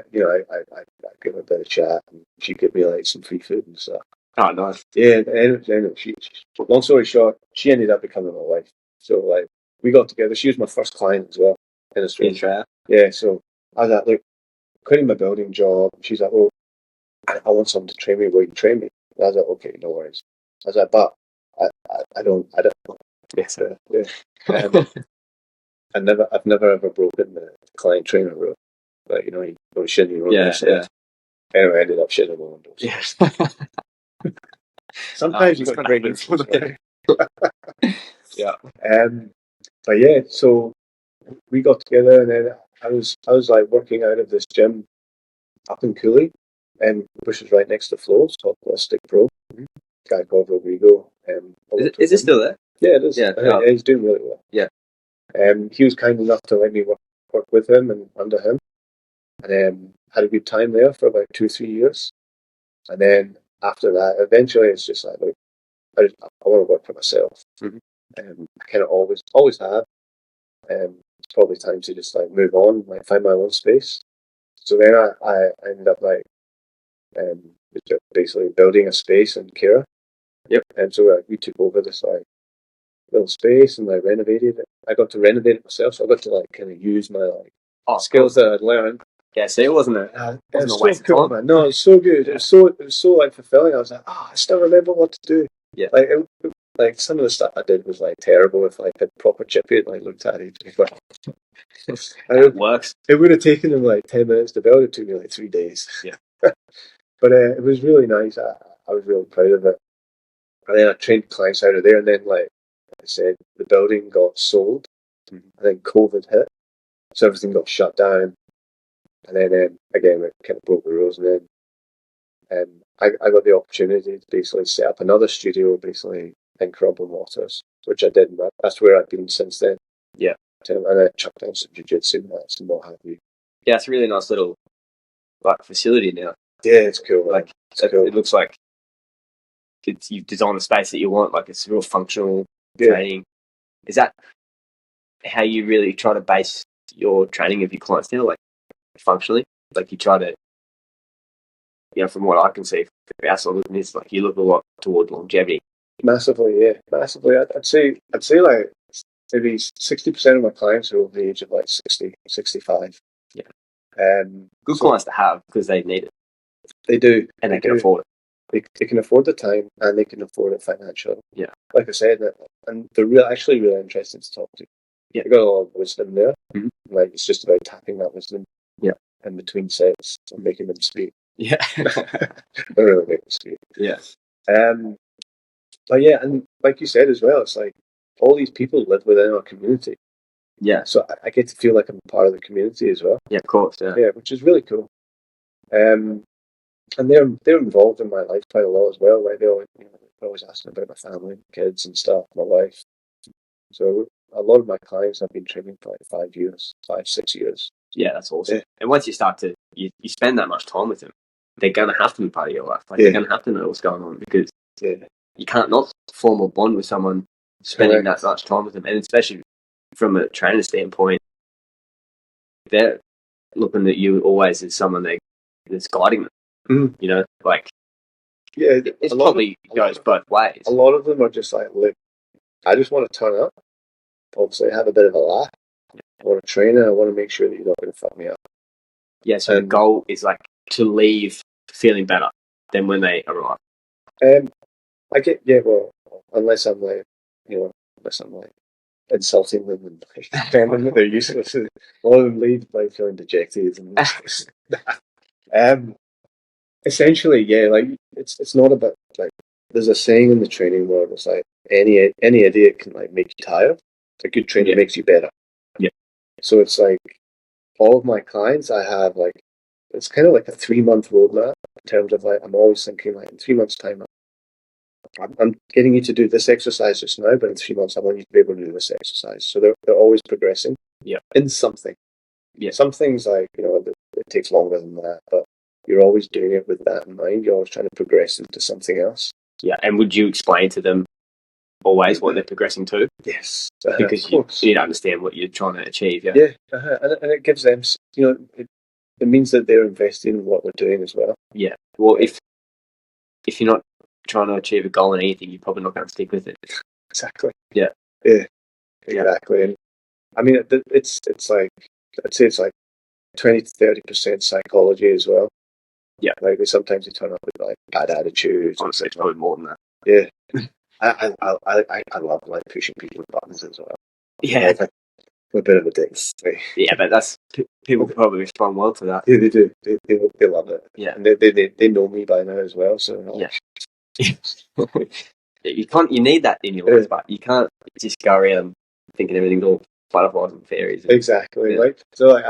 gave her a bit of chat, and she gave me like some free food and stuff. Oh, nice. Yeah, anyway, long story short, she ended up becoming my wife. So like we got together. She was my first client as well in Australia. Yeah, so I was like, look, quitting my building job. She's like, well, I want someone to train me where you train me. And I was like, okay, no worries. I was like, but I don't. Yes, sir. Yeah. I've never ever broken the client trainer rule. But you don't shit in your own nose. Yeah. Anyway, I ended up shitting in my own nose. Yes. Sometimes you got to break into it. Yeah. But yeah, so we got together, and then I was like working out of this gym up in Cooley, which is right next to Flo's, called Plastic Pro. Guy called Rodrigo. Is it still there? Yeah, it is. Yeah, he's doing really well. Yeah. He was kind enough to let me work with him and under him, and had a good time there for about 2 3 years. And then after that, eventually, it's just like, look, I want to work for myself. I kind of always have. It's probably time to just like move on, like find my own space. So then I ended up like basically building a space in Kira. Yep. And so we took over this like little space and I renovated it. I got to renovate it myself, so I got to like kind of use my like skills that I'd learned. Yeah, so it wasn't a waste so cool, of time. man. No, it was so good. Yeah. It was so like fulfilling. I was like, I still remember what to do. Yeah. Like some of the stuff I did was like terrible. If like had proper chippy and like looked at it, it works. It would have taken them like 10 minutes to build. It took me like 3 days. Yeah. But it was really nice. I was really proud of it. And then I trained clients out of there. And then, like I said, the building got sold. And then COVID hit. So everything got shut down. And then, again, it kind of broke the rules. And then I got the opportunity to basically set up another studio, basically in Crumble Waters, which I did. And that's where I've been since then. Yeah. And I chucked down some jiu-jitsu and what have you. Yeah, it's a really nice little facility now. Yeah, it's cool. Like cool. It looks like you've designed the space that you want. Like it's real functional training. Is that how you really try to base your training of your clients now? Like functionally, like you try to, from what I can see, our sort of business, like you look a lot toward longevity. Massively. I'd say like maybe 60% of my clients are over the age of like 60, 65. Yeah. Good clients to have because they need it. They do. And they can afford it. They can afford the time and they can afford it financially. Yeah. Like I said, and they're actually really interesting to talk to. Yeah. They got a lot of wisdom there. Mm-hmm. Like it's just about tapping that wisdom. Yeah. In between sets and making them speak. Yeah. They really make them speak. Yeah. But yeah, and like you said as well, it's like all these people live within our community. Yeah. So I get to feel like I'm part of the community as well. Yeah, of course. Yeah. Yeah, which is really cool. And they're involved in my life quite a lot as well. Like they're always asking about my family, kids and stuff, my wife. So a lot of my clients I've been training for like 5 years, 6 years. Yeah, that's awesome. Yeah. And once you start to you spend that much time with them, they're gonna have to be part of your life. Like they're gonna have to know what's going on because you can't not form a bond with someone spending that much time with them, and especially from a trainer standpoint, they're looking at you always as someone that's guiding them. Mm. You know, like Yeah, it probably goes both ways. A lot of them are just like, look, I just want to turn up, obviously have a bit of a laugh. I want to train and I want to make sure that you're not going to fuck me up. Yeah, so the goal is like to leave feeling better than when they arrive. I get, yeah, well, unless I'm like, unless I'm like insulting them and telling them that they're useless. A lot of them leave like feeling dejected and essentially, yeah, like it's not about like there's a saying in the training world. It's like any idiot can like make you tired. A good trainer makes you better. Yeah. So it's like all of my clients, I have like it's kind of like a 3-month roadmap in terms of like I'm always thinking like in 3 months' time, I'm getting you to do this exercise just now, but in 3 months I want you to be able to do this exercise. So they're always progressing. Yeah. In something. Yeah. Some things like it takes longer than that, but you're always doing it with that in mind. You're always trying to progress into something else. Yeah, and would you explain to them always what they're progressing to? Yes, because you need to understand what you're trying to achieve. Yeah, and it gives them, it means that they're investing in what we're doing as well. Yeah. Well, if you're not trying to achieve a goal in anything, you're probably not going to stick with it. Exactly. Yeah. Yeah. Exactly. And I mean, it's like I'd say it's like 20 to 30% psychology as well. Yeah. Like sometimes they turn up with like bad attitudes. Honestly, it's probably more than that. Yeah. I love like pushing people with buttons as well. Yeah. Like, I'm a bit of a dick. Yeah, but that's people probably respond well to that. Yeah, they do. They love it. Yeah, and they know me by now as well. So yeah. You need that in your life, but you can't just go around thinking everything's all butterflies and fairies. Exactly. Yeah. Like so, like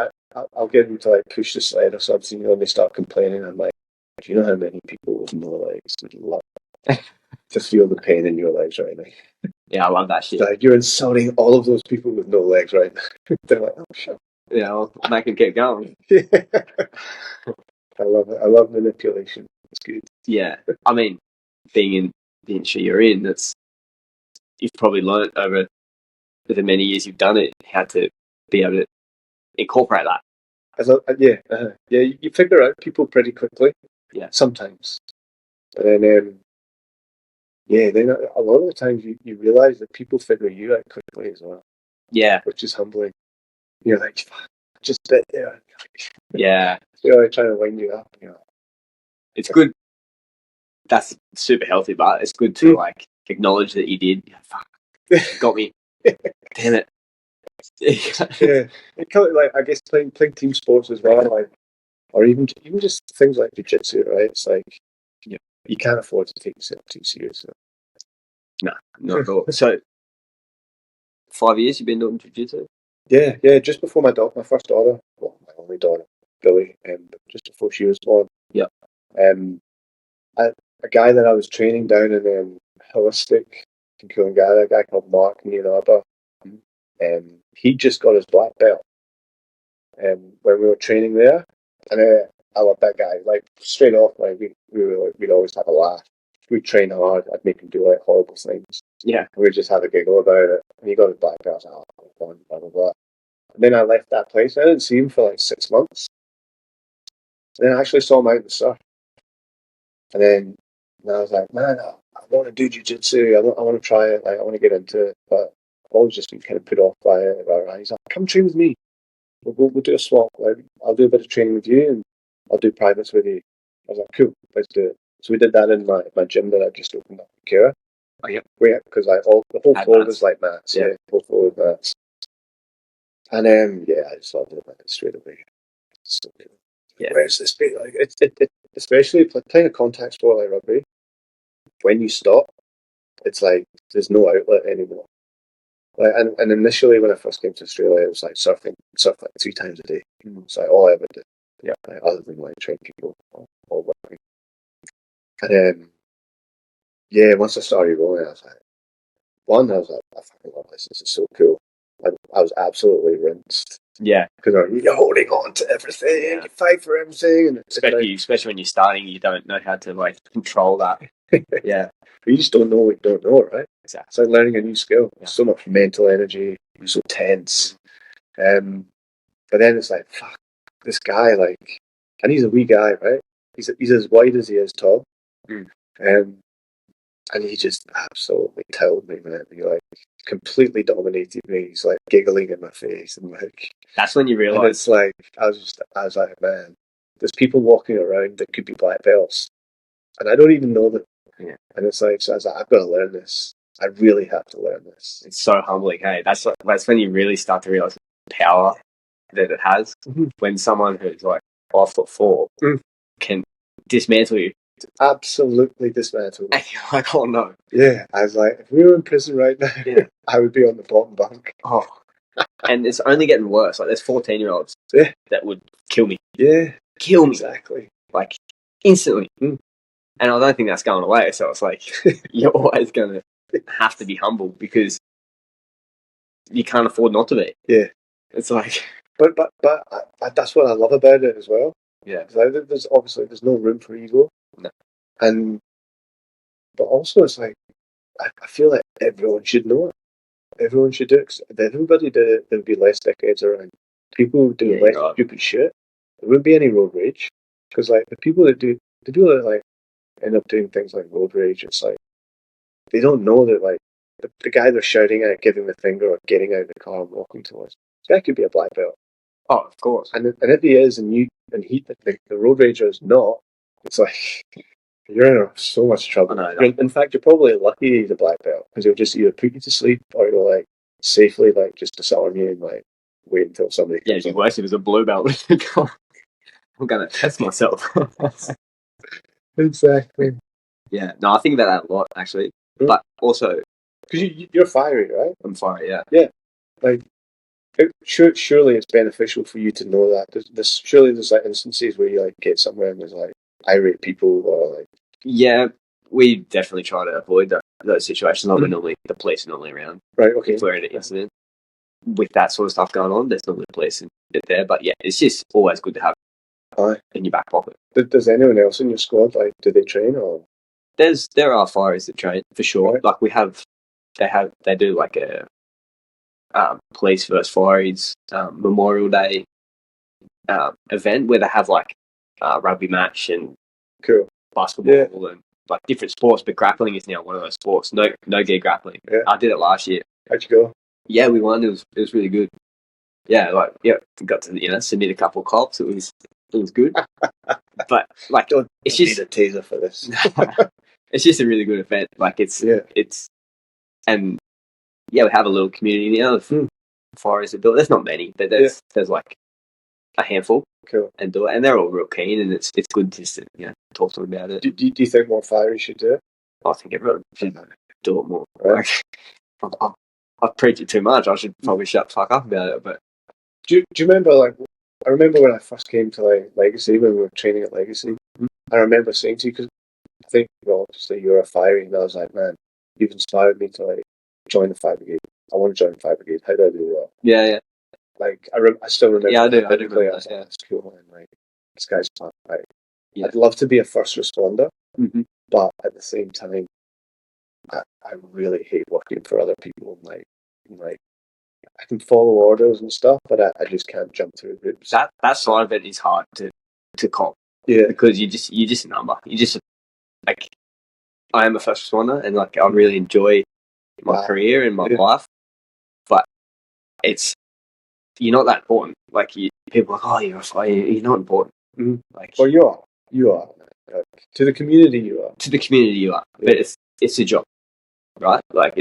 I'll get them to like push the sled or something, and they start complaining. I'm like, do you know how many people with no legs would love to feel the pain in your legs right now? Yeah, I love that shit. Like you're insulting all of those people with no legs right now. They're like, oh shit. Yeah, well, make them keep going. Yeah. I love it. I love manipulation. It's good. Yeah, I mean, being in the industry you're in, you've probably learned over the many years you've done it how to be able to incorporate that. Yeah, you figure out people pretty quickly. Yeah, sometimes, and then then a lot of the times you realize that people figure you out quickly as well. Yeah, which is humbling. You're like, just bit there. Yeah, like trying to wind you up. It's good. That's super healthy, but it's good to like acknowledge that you did. Fuck, got me. Damn it. Yeah, it kind of like I guess playing team sports as well, like, or even just things like jiu-jitsu, right? It's like you can't afford to take yourself too seriously. No, not at all. So, 5 years you've been doing jiu-jitsu? Yeah. Just before my first daughter, well, my only daughter, Billy, just before she was born. Yeah. A guy that I was training down in Holistic in Coolangatta, a guy called Mark near Arbor, he just got his black belt. When we were training there, and I love that guy. Like straight off, like we'd always have a laugh. We'd train hard. I'd make him do like horrible things. Yeah, we'd just have a giggle about it. And he got his black belt. I was like, oh, blah blah blah. And then I left that place. I didn't see him for like 6 months. And then I actually saw him out in the surf. And then I was like, man, I want to do jiu-jitsu. I want to try it. Like, I want to get into it. But I've always just been kind of put off by it. He's like, come train with me. We'll do a swap. Like, I'll do a bit of training with you, and I'll do privates with you. I was like, cool, let's do it. So we did that in my gym that I just opened up in Kira. Oh, yeah. Because the whole floor was like mats. Yeah, whole floor was mats. And I just loved it, man, straight away. So cool. Yeah. Where's this bit? Like, it especially playing a contact sport like rugby. When you stop, it's like there's no outlet anymore. Like, and initially when I first came to Australia, it was like surf like 3 times a day. It's like all I ever did. Yeah, like, other than like train people or working. And once I started rolling, I was like, I fucking love this. This is so cool. I was absolutely rinsed. Yeah, because you're holding on to everything, you fight for everything, and especially when you're starting, you don't know how to like control that. Yeah, but you just don't know what you don't know, right? Exactly. It's like learning a new skill. Yeah. So much mental energy. You're so tense. But then it's like, fuck, this guy, like, and he's a wee guy, right? He's as wide as he is tall. Mm. And he just absolutely told me, man. He like completely dominated me. He's like giggling in my face and like. That's when you And realise. it's like I was like, man, there's people walking around that could be black belts, and I don't even know them. Yeah. And it's like, so I was like, I've got to learn this. I really have to learn this. It's so humbling. Hey, that's when you really start to realise the power that it has. Mm-hmm. When someone who's like 5'4" can dismantle you. Absolutely dismantled. And you're like, oh no. Yeah, I was like, if we were in prison right now, Yeah. I would be on the bottom bunk. Oh. And it's only getting worse. Like, there's 14-year-olds that would kill me. Yeah. Kill me. Exactly. Like, instantly. Mm. And I don't think that's going away. So it's like, you're always going to have to be humble because you can't afford not to be. Yeah. It's like... But that's what I love about it as well. Yeah. There's obviously no room for ego. No. But also it's like, I feel like everyone should know it. Everyone should do it. 'Cause if everybody did it, there'd be less dickheads around. People would do less stupid shit. There wouldn't be any road rage. Because like the people that like end up doing things like road rage, it's like they don't know that like the guy they're shouting at, giving the finger, or getting out of the car and walking towards, this guy could be a black belt. Oh, of course. And if he is, and the road rager is not, it's like you're in so much trouble. In fact, you're probably lucky he's a black belt because he'll just either put you to sleep or he'll like safely like just disarm you and like wait until somebody. Yeah, it'd be worse if it was a blue belt. I'm gonna test myself. Exactly. Yeah, no, I think about that a lot actually, but also because you're fiery, right? I'm fiery. Yeah. Yeah, like surely it's beneficial for you to know that. Surely there's like instances where you like get somewhere and there's like irate people or like. Yeah, we definitely try to avoid those situations. Like the police are normally around. Right. Okay. If we're in an incident with that sort of stuff going on, there's normally police there. But yeah, it's just always good to have in your back pocket. Does anyone else in your squad like? Do they train or? There are fireys that train for sure. Right. Like they do like a police versus fireys Memorial Day event where they have like rugby match and basketball and like different sports, but grappling is now one of those sports. No gear grappling. Yeah. I did it last year. How'd you go? Yeah, we won. It was really good. Yeah, got to submit a couple of cops. It was good. But like it's just need a taser for this. It's just a really good event. Like it's and we have a little community now of fires that built. There's not many, but there's like a handful. Cool. And do it, and they're all real keen, and it's good just to talk to them about it. Do you think more fiery should do it? I think everyone should do it more. Right. Like, I preach it too much. I should probably shut the fuck up about it. But do you remember like I remember when I first came to like Legacy when we were training at Legacy. I remember saying to you because I think obviously you're a fiery, and I was like, man, you've inspired me to like join the fire brigade. I want to join the fire brigade. How do I do that? Yeah. Like I still remember. Yeah, I do. Remember that. That's cool. And like this guy's fun. Right? Yeah. I'd love to be a first responder, but at the same time, I really hate working for other people. Like I can follow orders and stuff, but I just can't jump through hoops. That side of it is hard to cop. Yeah, because you're just a number. You just like I am a first responder, and like I really enjoy my career and my life, but you're not that important. Like people are like, oh, you're a fighter. You're not important. Like, well, you are. To the community, you are. To the community, you are. Yeah. But it's a job, right? Like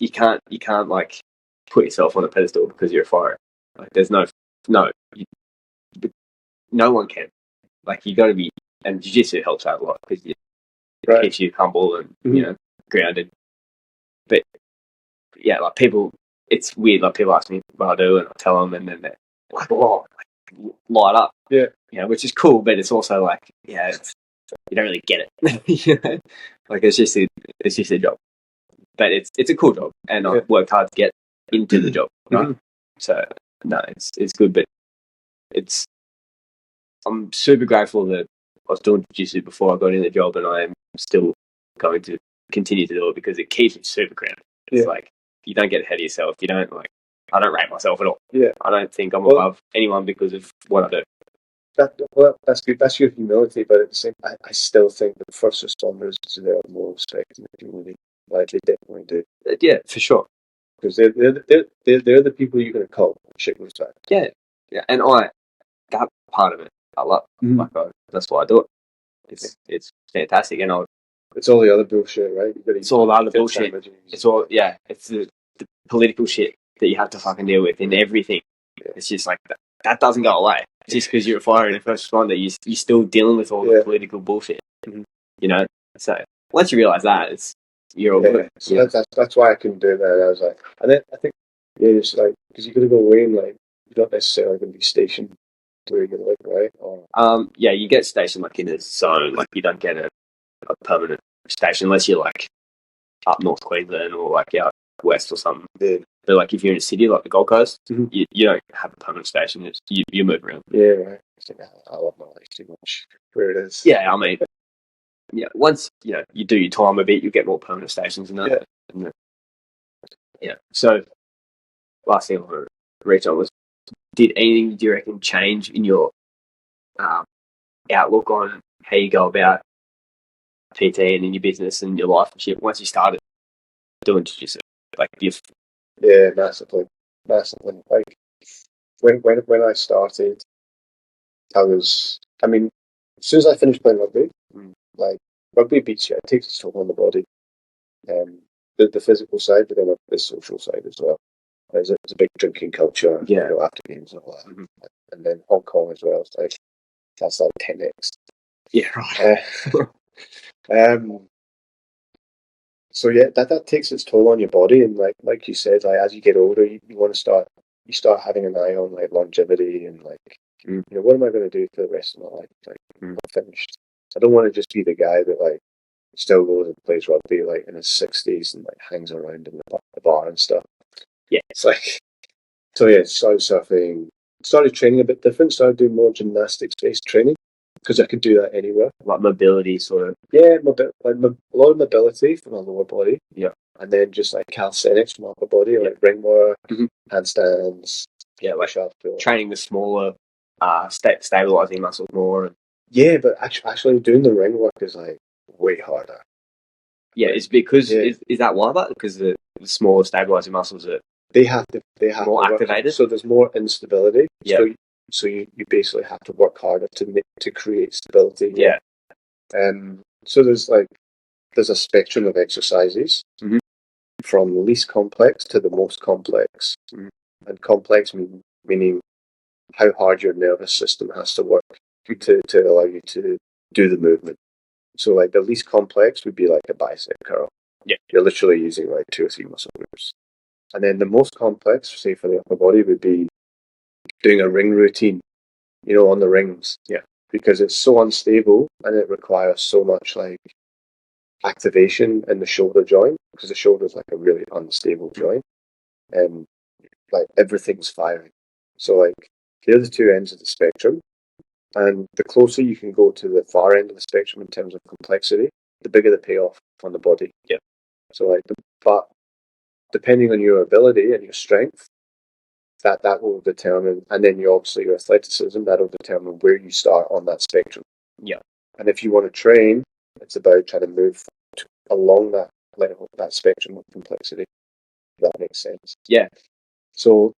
you can't like put yourself on a pedestal because you're a fighter. Like there's no one can. Like you got to be, and jiu-jitsu helps out a lot because it keeps you humble and grounded. But yeah, like people. It's weird, like people ask me what I do and I tell them and then they're like, oh, light up. Yeah. Which is cool, but it's also like, you don't really get it. Like it's just a job. But it's a cool job and I've worked hard to get into the job, right? So no, it's good, but I'm super grateful that I was doing jiu-jitsu before I got into the job and I am still going to continue to do it because it keeps me super grounded. It's like you don't get ahead of yourself. You don't like I don't rate myself at all. Yeah. I don't think I'm above anyone because of what I do. That's good. That's your humility, but at the same, I still think that first responders deserve more respect in the community. Like they definitely do. Yeah, for sure. Because they're the people you're going to call shit goes bad. Yeah, and that part of it, I love. That's why I do it. It's fantastic, and it's all the other bullshit, right? It's all the other bullshit. It's all it's the political shit that you have to fucking deal with in everything. Yeah. It's just like that doesn't go away. Just because you're a fire and a first responder, you're still dealing with all the political bullshit. You know, so once you realise that, you're all good. So that's why I couldn't do that. I was like, and then I think it's like because you got to go away and like you're not necessarily going to be stationed where you live, right? Or you get stationed like in a zone, like you don't get a permanent station unless you're like up North Queensland or like out west or something. Yeah. But like if you're in a city like the Gold Coast, you don't have a permanent station. You move around. Yeah, right. I love my life too much where it is. Yeah, I mean, once you do your time a bit, you get more permanent stations and that. Yeah. So last thing I want to reach on was, did anything, do you reckon, change in your outlook on how you go about PT and in your business and your life and shit once you started doing jiu-jitsu? Like, massively. Like when I started, as soon as I finished playing rugby, like rugby beats you, it takes its toll on the body. The physical side, but then the social side as well. There's a big drinking culture, after games and all that. And then Hong Kong as well. It's like that's like 10x. Yeah, right. So that takes its toll on your body, and like you said, like as you get older, you want to start having an eye on like longevity and like what am I going to do for the rest of my life? Like I'm finished. I don't want to just be the guy that like still goes and plays rugby like in his 60s and like hangs around in the bar and stuff. Yeah, it's like started surfing, started training a bit different. Started doing more gymnastics based training because I could do that anywhere. Like mobility, sort of. Yeah, a lot of mobility from my lower body. Yeah, and then just like calisthenics from my upper body, like ring work, handstands. Yeah, like training the smaller, stabilizing muscles more. Yeah, but actually doing the ring work is like way harder. Yeah, it's because is that why? But because the smaller stabilizing muscles they have more activated, so there's more instability. Yeah. So you basically have to work harder to create stability. Yeah. So there's a spectrum of exercises from the least complex to the most complex, and complex meaning how hard your nervous system has to work to allow you to do the movement. So like the least complex would be like a bicep curl. Yeah. You're literally using like 2 or 3 muscle groups. And then the most complex, say for the upper body, would be doing a ring routine, on the rings. Yeah. Because it's so unstable and it requires so much like activation in the shoulder joint, because the shoulder is like a really unstable joint. And like everything's firing. So like they're the two ends of the spectrum. And the closer you can go to the far end of the spectrum in terms of complexity, the bigger the payoff on the body. Yeah. So but depending on your ability and your strength, that will determine, and then your athleticism, that'll determine where you start on that spectrum. Yeah. And if you want to train, it's about trying to move along that level, that spectrum of complexity. If that makes sense. Yeah. So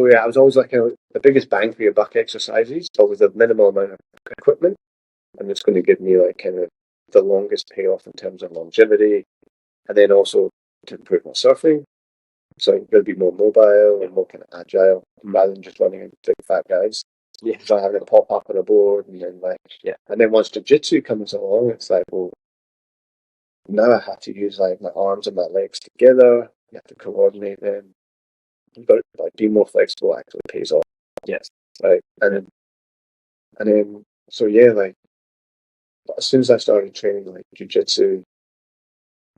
yeah, I was always like the biggest bang for your buck exercises, but with a minimal amount of equipment, and it's going to give me like kind of the longest payoff in terms of longevity, and then also to improve my surfing. So I'm going to be more mobile and more kind of agile rather than just running into big fat guys. Yeah. So having it pop up on a board and then and then once jiu-jitsu comes along, it's like, well, now I have to use like my arms and my legs together. You have to coordinate them. But like being more flexible actually pays off. Yes. Right. And then so yeah, like as soon as I started training like jiu-jitsu,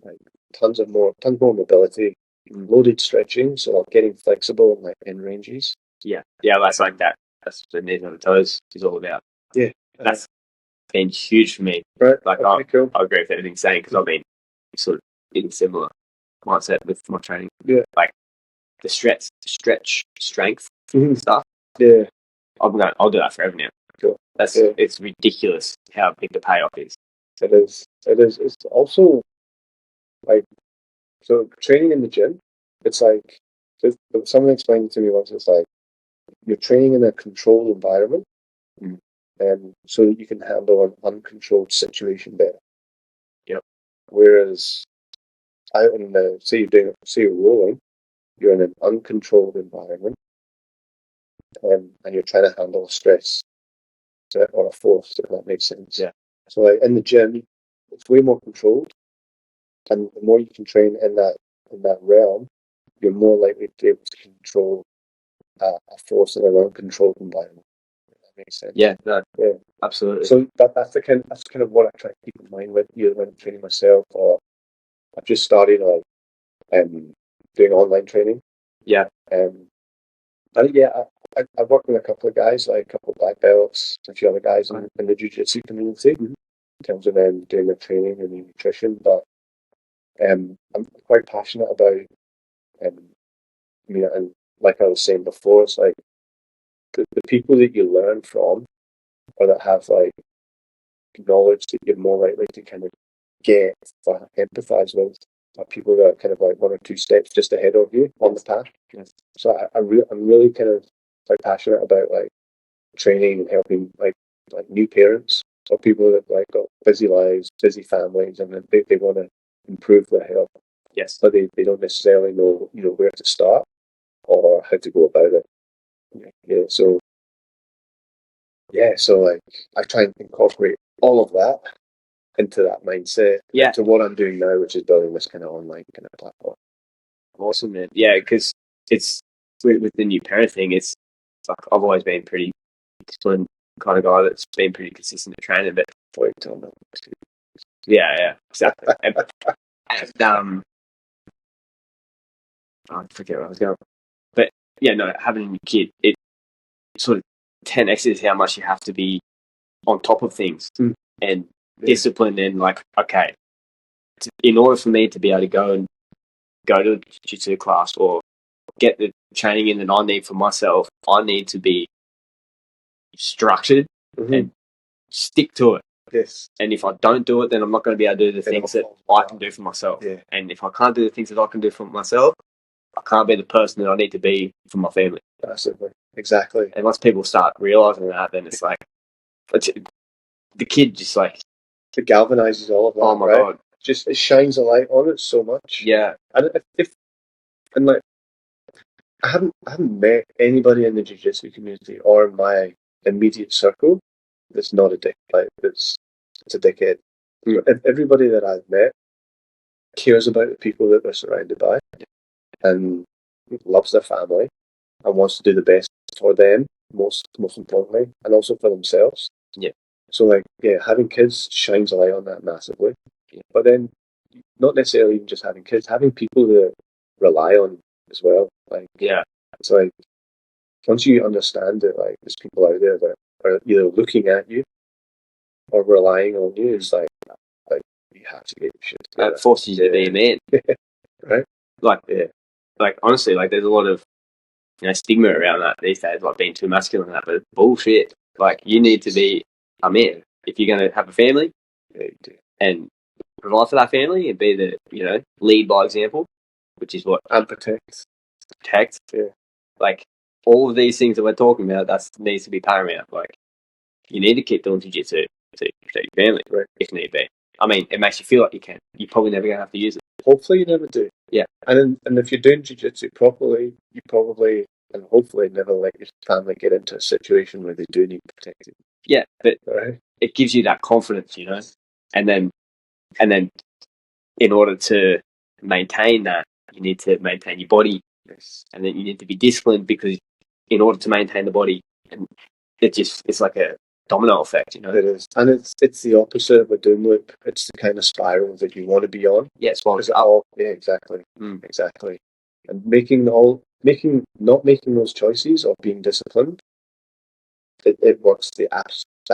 like tons more mobility, loaded stretching, so getting flexible and like in ranges. Yeah. That's like that. That's what Knees on the Toes is all about. Yeah. That's been huge for me. Right. Like cool. I agree with everything you're saying because I've been sort of in a similar mindset with my training. Yeah. Like the stretch strength stuff. Yeah, I'll do that forever now. cool. It's ridiculous how big the payoff is. It is. It is. It's also like, so training in the gym. It's like, someone explained it to me once. It's like you're training in a controlled environment, so that you can handle an uncontrolled situation better. Yep. Whereas out in the say you're rolling, you're in an uncontrolled environment, and you're trying to handle stress or a force, if that makes sense. Yeah. So like in the gym, it's way more controlled, and the more you can train in that realm, you're more likely to be able to control a force in an uncontrolled environment. If that makes sense. Yeah, Yeah. absolutely. So that's kind of what I try to keep in mind with either when I'm training myself, or I've just started doing online training. Yeah. And yeah, I've worked with a couple of guys, like a couple of black belts, a few other guys in the jiu-jitsu community, in terms of them doing their training and their nutrition. But I'm quite passionate about, and like I was saying before, it's like the people that you learn from, or that have like knowledge that you're more likely to kind of get or empathize with, are people that are kind of like one or two steps just ahead of you on the path. Yes. So I'm really kind of like passionate about like training and helping like new parents or people that like got busy lives, busy families, and they want to improve their health. Yes. But they don't necessarily know where to start or how to go about it. Yeah. So like I try and incorporate all of that into that mindset. Yeah. To what I'm doing now, which is building this kind of online kind of platform. Awesome, man. Yeah, because it's with the new parent thing. It's like I've always been pretty disciplined kind of guy that's been pretty consistent at training. But yeah, exactly. and I forget where I was going. But yeah, no, having a new kid, it sort of 10x's how much you have to be on top of things and disciplined, and like, okay, in order for me to be able to go to a jiu-jitsu class or get the training in that I need for myself, I need to be structured and stick to it. Yes. And if I don't do it, then I'm not going to be able to do the things that I can do for myself. Yeah. And if I can't do the things that I can do for myself, I can't be the person that I need to be for my family. Absolutely. Exactly. And once people start realizing that, then it's like the kid just like it galvanizes all of that. Oh my god! Just it shines a light on it so much. Yeah. And like I haven't met anybody in the jiu-jitsu community or in my immediate circle that's not a dick. Like it's a dickhead. Everybody that I've met cares about the people that they're surrounded by, and loves their family, and wants to do the best for them, most importantly, and also for themselves. Yeah. So like, yeah, having kids shines a light on that massively. Yeah. But then, not necessarily even just having kids, having people that rely on as well. Like, yeah, it's like once you understand it, like there's people out there that are either looking at you or relying on you. It's like you have to get your shit together. It forces you to be a man, right? Like honestly, like there's a lot of stigma around that these days, like being too masculine and that, but it's bullshit. Like you need to be a man if you're going to have a family, and provide for that family and be the lead by example, which is what and protect. Yeah, like all of these things that we're talking about, that needs to be paramount. Like you need to keep doing jiu-jitsu to protect your family, right, if need be. I mean, it makes you feel like you can. You're probably never going to have to use it. Hopefully, you never do. Yeah, and if you're doing jiu-jitsu properly, you probably and hopefully never let your family get into a situation where they do need protecting. Yeah, but right. It gives you that confidence, and then in order to maintain that, you need to maintain your body, and then you need to be disciplined, because in order to maintain the body, and it's like a domino effect, It is, and it's the opposite of a doom loop. It's the kind of spiral that you want to be on. Yeah, it's up. Yeah, exactly, exactly. And not making those choices of being disciplined, it works the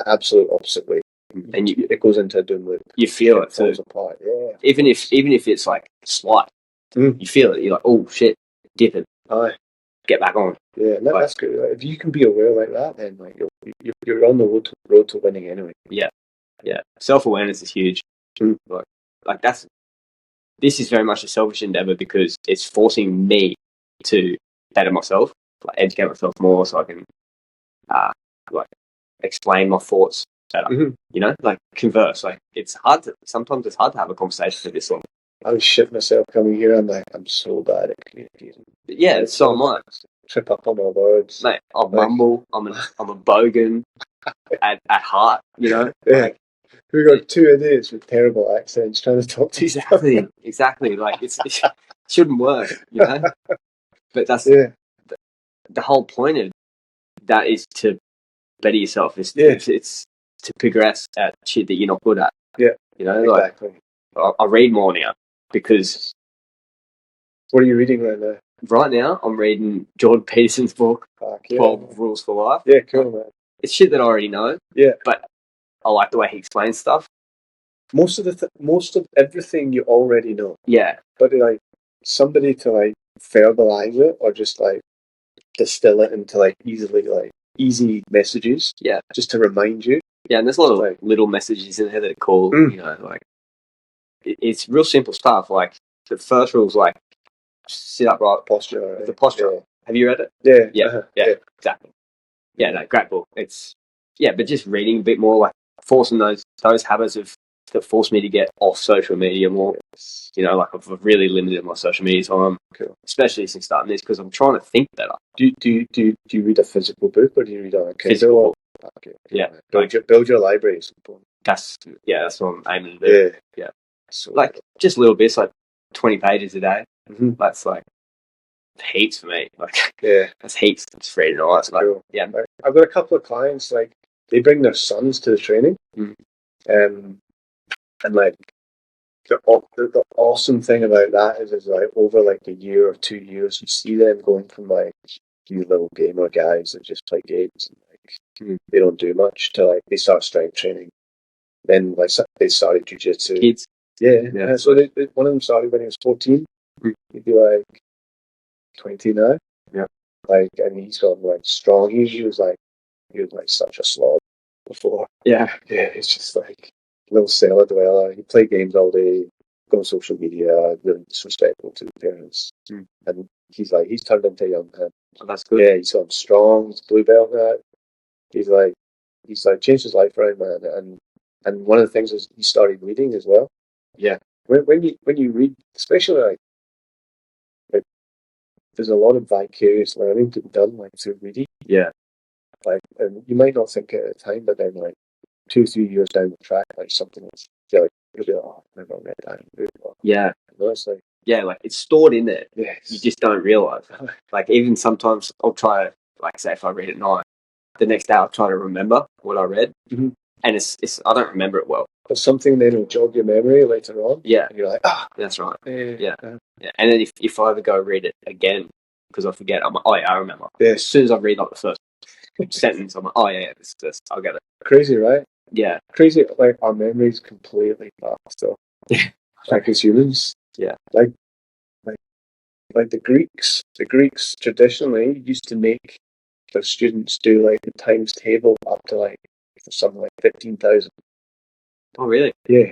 absolute opposite way, and it goes into a doom loop. You feel it falls apart. Yeah, even if it's like slight, you feel it. You're like, oh shit, dipping. Aye. get back on. Yeah, and that's good. Like, if you can be aware like that, then like you're on the road to winning anyway. Yeah. Self-awareness is huge. Like this is very much a selfish endeavor because it's forcing me to better myself, like educate myself more, so I can like explain my thoughts better. Mm-hmm. You know, like converse. Like sometimes it's hard to have a conversation with this one. I was shit myself coming here. I'm so bad at communicating. Yeah, so am I. Trip up on my words, mate. I mumble. I'm a bogan at heart. You know. Yeah. Like, we got two idiots with terrible accents trying to talk to each other. Exactly. Like it shouldn't work. You know. But that's the whole point of that is to better yourself. It's to progress at shit that you're not good at. Yeah. You know, exactly. Like I read more now because. What are you reading right now? Right now, I'm reading Jordan Peterson's book, 12 Rules for Life. Yeah, cool, man. It's shit that I already know. Yeah. But I like the way he explains stuff. Most of everything you already know. Yeah. But like somebody to like verbalize it or just like distill it into like easy messages. Yeah. Just to remind you. Yeah, and there's a lot of little messages in there that are cool. You know, like it's real simple stuff. Like the first rule is like sit upright posture. Right? The posture. Yeah. Have you read it? Yeah. Yeah. Exactly. Yeah, no, great book. It's but just reading a bit more, like forcing those habits that force me to get off social media more. Yes. You know, like I've really limited my social media time, especially since starting this because I'm trying to think better. Do you read a physical book or do you read a physical book? Okay. Yeah. Build your library. That's what I'm aiming to do. Yeah. So like just little bits, like 20 pages a day. Mm-hmm. That's like heaps for me. Like that's heaps. It's free and all that. Like, cool. Yeah. I've got a couple of clients like they bring their sons to the training, and like the awesome thing about that is like over like a year or 2 years, you see them going from like these little gamer guys that just play games and like they don't do much to like they start strength training. Then like they started jiu-jitsu. Kids. Yeah. So one of them started when he was 14. He'd be like 20 now. Yeah. Like, and he's got like strong. He was like such a slob before. Yeah. Yeah. It's just like a little cellar dweller. He played games all day, go on social media, really disrespectful to the parents. And he's turned into a young man. Oh, that's good. Yeah. He's so strong. He's blue belt now. He's changed his life around, man. And one of the things is he started reading as well. Yeah. When you read, especially like there's a lot of vicarious learning to be done, like through reading. Yeah. Like, and you might not think it at the time, but then like 2-3 years down the track, like something that's you'll be like, oh, I've never read that. Yeah. No, it's like like it's stored in there. Yes. You just don't realise. Like even sometimes I'll try, like say if I read at night, the next day I'll try to remember what I read, and it's I don't remember it well. But something then will jog your memory later on. Yeah. And you're like, that's right. Yeah. And then if I ever go read it again, because I forget, I'm like, oh yeah, I remember. Yeah. As soon as I read like the first sentence, I'm like, oh yeah, this, I'll get it. Crazy, right? Yeah. Crazy, like our memory's completely fast, though. Like as humans. Yeah. Like the Greeks traditionally used to make their students do like the times table up to like something like 15,000. Oh really? Yeah,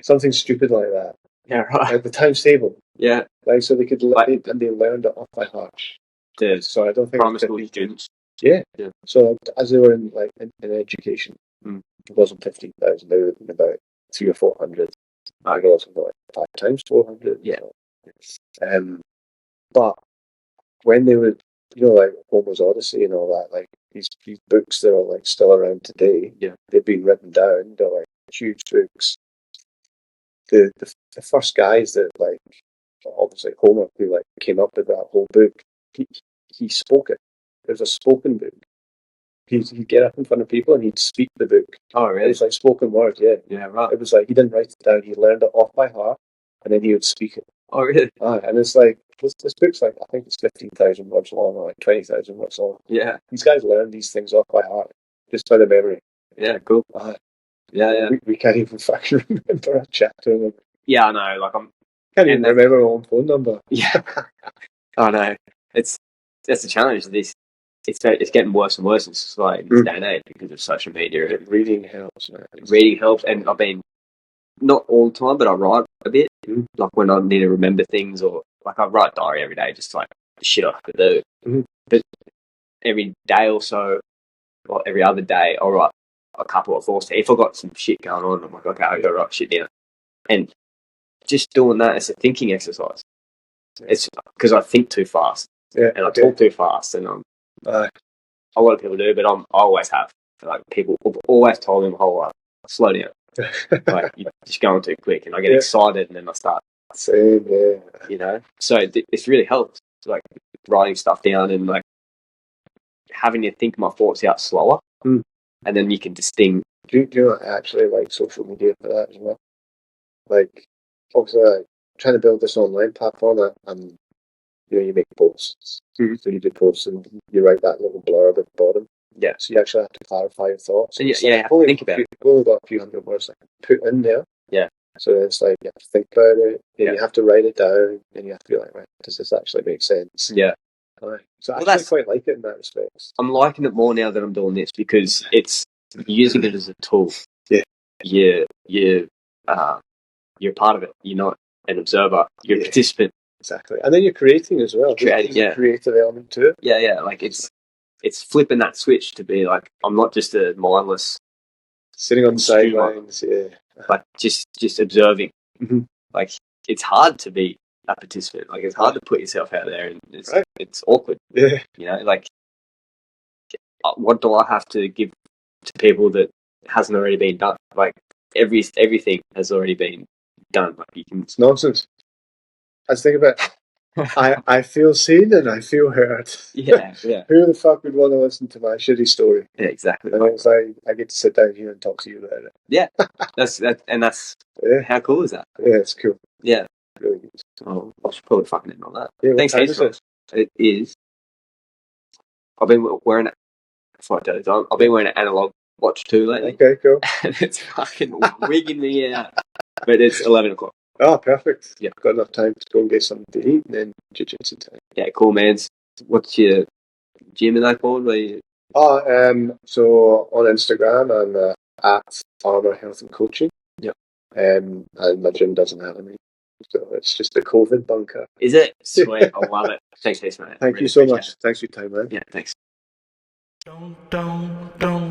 something stupid like that. Yeah, right. Like the times table. Yeah, like so they could and they learned it off by heart. So I don't think primary school students. Yeah. So as they were in education, it wasn't 15,000. They were in about 300 or 400. I got something like 5 times 400. Yeah. But when they were, like Homer's Odyssey and all that, like these books that are like still around today, they've been written down. They're like huge books. The first guys that like obviously Homer who like came up with that whole book, he spoke it. There's a spoken book. He'd get up in front of people and he'd speak the book. Oh really? It was like spoken word, yeah. Yeah, right. It was like he didn't write it down, he learned it off by heart and then he would speak it. Oh really? And it's like this book's like I think it's 15,000 words long or like 20,000 words long. Yeah. These guys learn these things off by heart, just by the memory. Yeah, cool. Yeah. We can't even fucking remember a chapter. Yeah, I know. Like can't even remember our own phone number. Yeah. I know. that's the challenge. It's getting worse and worse in society in this day and age because of social media. Reading helps, man. Reading helps, and I've been not all the time, but I write a bit. Like when I need to remember things, or like I write a diary every day, just like the shit I have to do. But every day or so, or every other day, I'll write a couple of thoughts. If I've got some shit going on, I'm like, okay, I gotta write shit down. And just doing that as a thinking exercise. It's because I think too fast, and I talk too fast, and a lot of people do, but I always have. Like people have always told me my whole life, slow down. Like you're just going too quick, and I get excited, and then I start. Same, yeah. You know, so this really helps, like writing stuff down and like having to think my thoughts out slower, and then you can distinguish. Do you know, I actually like social media for that as well? Like, obviously, like, trying to build this online platform, and you make posts. So you do posts, and you write that little blurb at the bottom. Yeah. So you actually have to clarify your thoughts. And think about it. You've only got a few hundred words I can put in there. Yeah. So it's like you have to think about it, and you have to write it down, and you have to be like, right, does this actually make sense? Yeah. So I actually quite like it in that respect. I'm liking it more now that I'm doing this because it's using it as a tool. Yeah. You're part of it. You're not an observer. You're a participant. Exactly. And then you're creating as well. Creating, a creative element to it. Yeah. Like it's flipping that switch to be like, I'm not just a mindless sitting on the sidelines, but just observing. Like it's hard to be a participant. Like it's hard to put yourself out there, and it's awkward. Yeah. You know, like what do I have to give to people that hasn't already been done? Like everything has already been done. Like you can. It's nonsense. I was thinking about. I feel seen and I feel heard. Yeah. Who the fuck would want to listen to my shitty story? Yeah, exactly. And it's like I get to sit down here and talk to you about it. Yeah, that's how cool is that? Yeah, it's cool. Yeah, really good. Oh, I should probably fucking end on that. Yeah, thanks, Ross. It is. I've been wearing. I've been wearing an analog watch too lately. Okay, cool. And it's fucking wigging me out. But it's 11 o'clock. Oh, perfect. Yeah. Got enough time to go and get something to eat and then jiu-jitsu time. Yeah, cool, man. What's your gym in that called? So on Instagram, I'm at Armour Health and Coaching. Yep. And my gym doesn't have any. So it's just a COVID bunker. Is it? Sweet. I love it. Thanks, mate. Thank you so much. Thanks for your time, man. Yeah, thanks. Don't